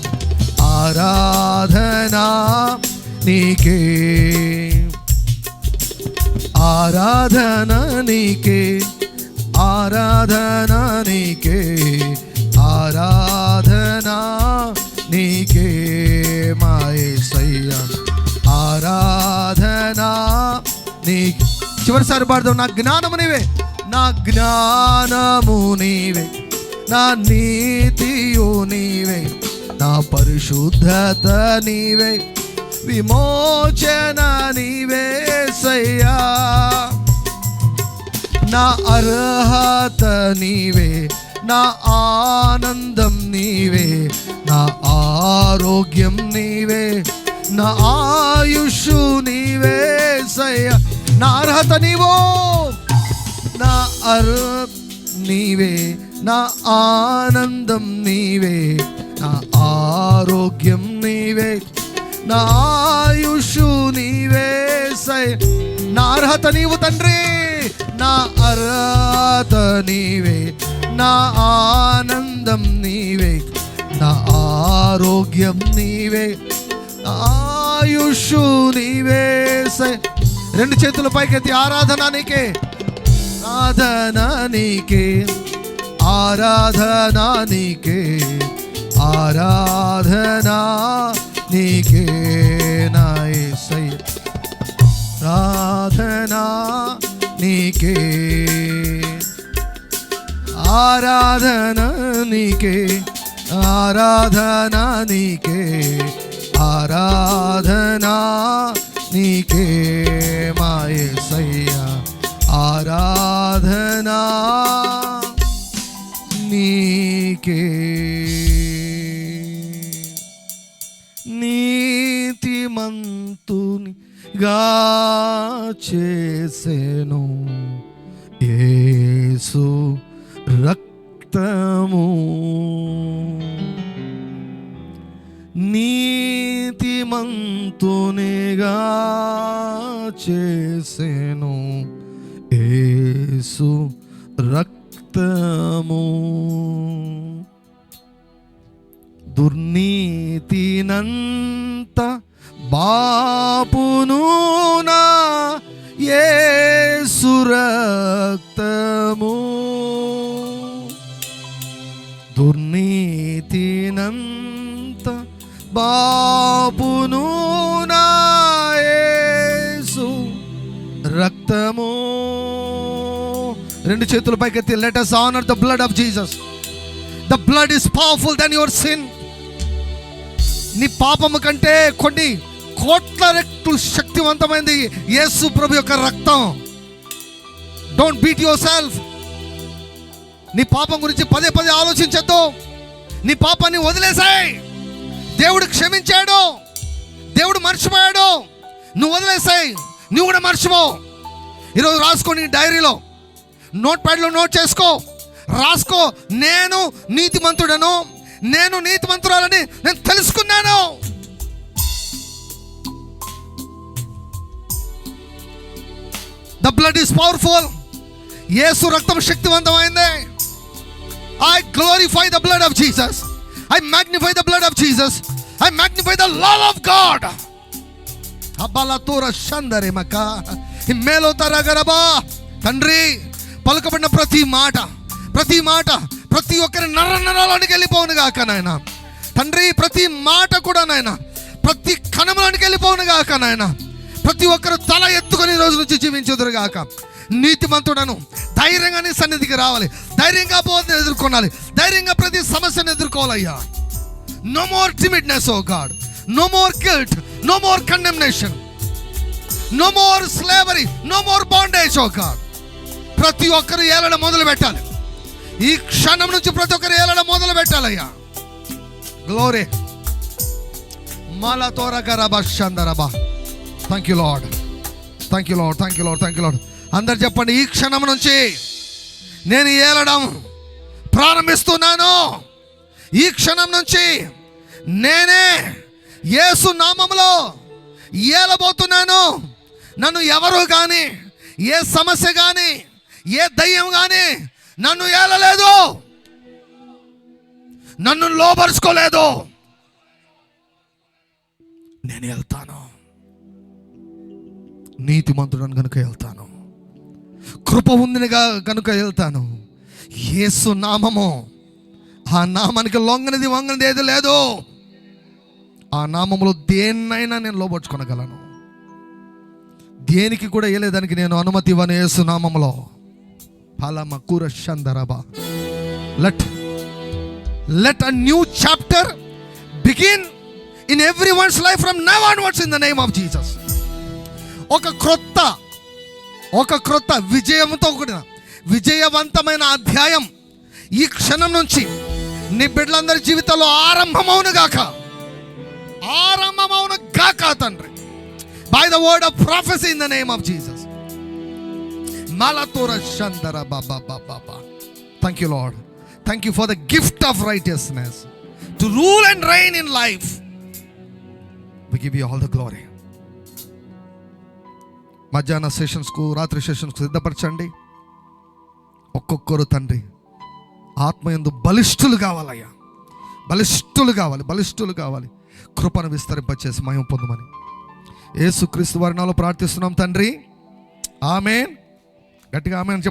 ఆరాధన నీకే, ఆరాధన నీకే, ఆరాధన నీకే, ఆరాధన నీకే మా యేసయ్యా. ఆరాధన నీకే. చివరిసారి పాడదాం. నా జ్ఞానము నీవే, నా జ్ఞానము నీవే, నా నీతియు నీవే, నా పరిశుద్ధత నీవే, విమోచన నీవే యేసయ్యా. నా అర్హత నీవే, నా ఆనందం నీవే, నా ఆరోగ్యం నీవే, నా ఆయుష్ నీవే యేసయ్యా. నా అర్హత నీవో, నా నీవే, నా ఆనందం నీవే, నా ఆరోగ్యం నీవే, నా ఆయుష్ నీవే యేసయ్యా. నా అర్హత నీవు తండ్రి, నా అర్హత నీవే, నా ఆనందం నీవే, నా ఆరోగ్యం నీవే, నా ఆయుషు నీవే రెండు చేతుల పైకెత్తి ఆరాధన నీకే, ఆరాధన నీకే, ఆరాధన నీకే, ఆరాధన నీకే నా యేసయ్య, ఆరాధన నీకే, ఆరాధన నీకే, ఆరాధన నీకే, ఆరాధన నీకే మా యేసయ్య, ఆరాధన నీకే. నీతిమంతునిగా చేసెను యేసు రక్తము, నీతిమంతునిగా చేసెను యేసు రక్తము, దుర్నీతినంత బాపును నా యేసు రక్తము, దుర్నీతినంత బాపును నా యేసు రక్తము. రెండు చేతుల పైకెత్తి let us honor the blood of Jesus. The blood is powerful than your sin. నీ పాపము కంటే కొన్ని కోట్ల రెట్లు శక్తివంతమైనది యేసు ప్రభు యొక్క రక్తం. Don't beat your self. నీ పాపం గురించి పదే పదే ఆలోచించద్దు. నీ పాపాన్ని వదిలేసాయి. దేవుడు క్షమించాడు, దేవుడు మర్చిపోయాడు. నువ్వు వదిలేసాయి, నువ్వు కూడా మర్చిపో. ఈరోజు రాసుకో, నీ డైరీలో నోట్ ప్యాడ్లో నోట్ చేసుకో, రాసుకో. నేను నీతిమంతుడను, నేను నీతిమంతురాలని నేను తెలుసుకున్నాను. The blood is powerful. యేసు రక్తం శక్తివంతమైంది. I glorify the blood of Jesus. I magnify the blood of Jesus. I magnify the love of God. అబ్బలతోర షందరే మక హిమ్మేలో తరగరబా. తండ్రి, పలుకబడిన ప్రతి మాట ప్రతి ఒక్కరి నరాల్లోనికి వెళ్ళిపోవును గాక నాయన. తండ్రి, ప్రతి మాట కూడా నాయన ప్రతి కణంలోనికి వెళ్ళిపోవును గాక నాయన. ప్రతి ఒక్కరు తల ఎత్తుకొని ఈ రోజు నుంచి జీవించుదురు గాక. నీతిమంతుడను ధైర్యంగా నీ సన్నిధికి రావాలి, ధైర్యంగా బోధన ఎదుర్కొనాలి, ధైర్యంగా ప్రతి సమస్యను ఎదుర్కోవాలయ్యా. No more timidness O God, no more guilt, no more condemnation, no more slavery, no more bondage O God. ప్రతి ఒక్కరు ఏలడం మొదలు పెట్టాలి. ఈ క్షణం నుంచి ప్రతి ఒక్కరు ఏలడం మొదలు పెట్టాలయ్యా. గ్లోరీ మాలా తోరగరబా షందరబా. Thank you Lord, thank you Lord, thank you Lord, thank you Lord. అందరు చెప్పండి, ఈ క్షణం నుంచి నేను ఏలడం ప్రారంభిస్తున్నాను. ఈ క్షణం నుంచి నేనే యేసు నామములో ఏలబోతున్నాను. నన్ను ఎవరు కానీ, ఏ సమస్య కానీ, ఏ దయ్యం కానీ నన్ను ఏలలేదు, నన్ను లోబరుచుకోలేదు. నేను వెళ్తాను, నీతిమంతుడని కనుక వెళ్తాను, కృప ఉందిగా కనుక వెళ్తాను. యేసు నామము, ఆ నామానికి లొంగనిది వంగనిది ఏది లేదు. ఆ నామములో దేన్నైనా నేను లోబర్చుకొనగలను. దేనికి కూడా వేయలేదానికి నేను అనుమతి ఇవ్వను. యేసు నామములో పాలమకూర షందరబా. Let a new chapter begin in everyone's life from now onwards in the name of Jesus. ఒక క్రొత్త విజయంతో కూడిన విజయవంతమైన అధ్యాయం ఈ క్షణం నుంచి నీ బిడ్డలందరి జీవితంలో ఆరంభమవును గాక తండ్రి. By the word of prophecy in the name of Jesus. మాలతోర షందర బాబా బాబా. Thank you Lord, thank you for the gift of righteousness to rule and reign in life. We give you all the glory. మధ్యాహ్న సెషన్స్కు, రాత్రి సెషన్స్కు సిద్ధపరచండి. ఒక్కొక్కరు తండ్రి ఆత్మయందు బలిష్ఠులు కావాలయ్యా, బలిష్ఠులు కావాలి. కృపను విస్తరింపచేసి మహిమ పొందమని యేసుక్రీస్తు వారి నామములో ప్రార్థిస్తున్నాం తండ్రి. ఆమేన్. గట్టిగా ఆమేన్ చెప్పండి.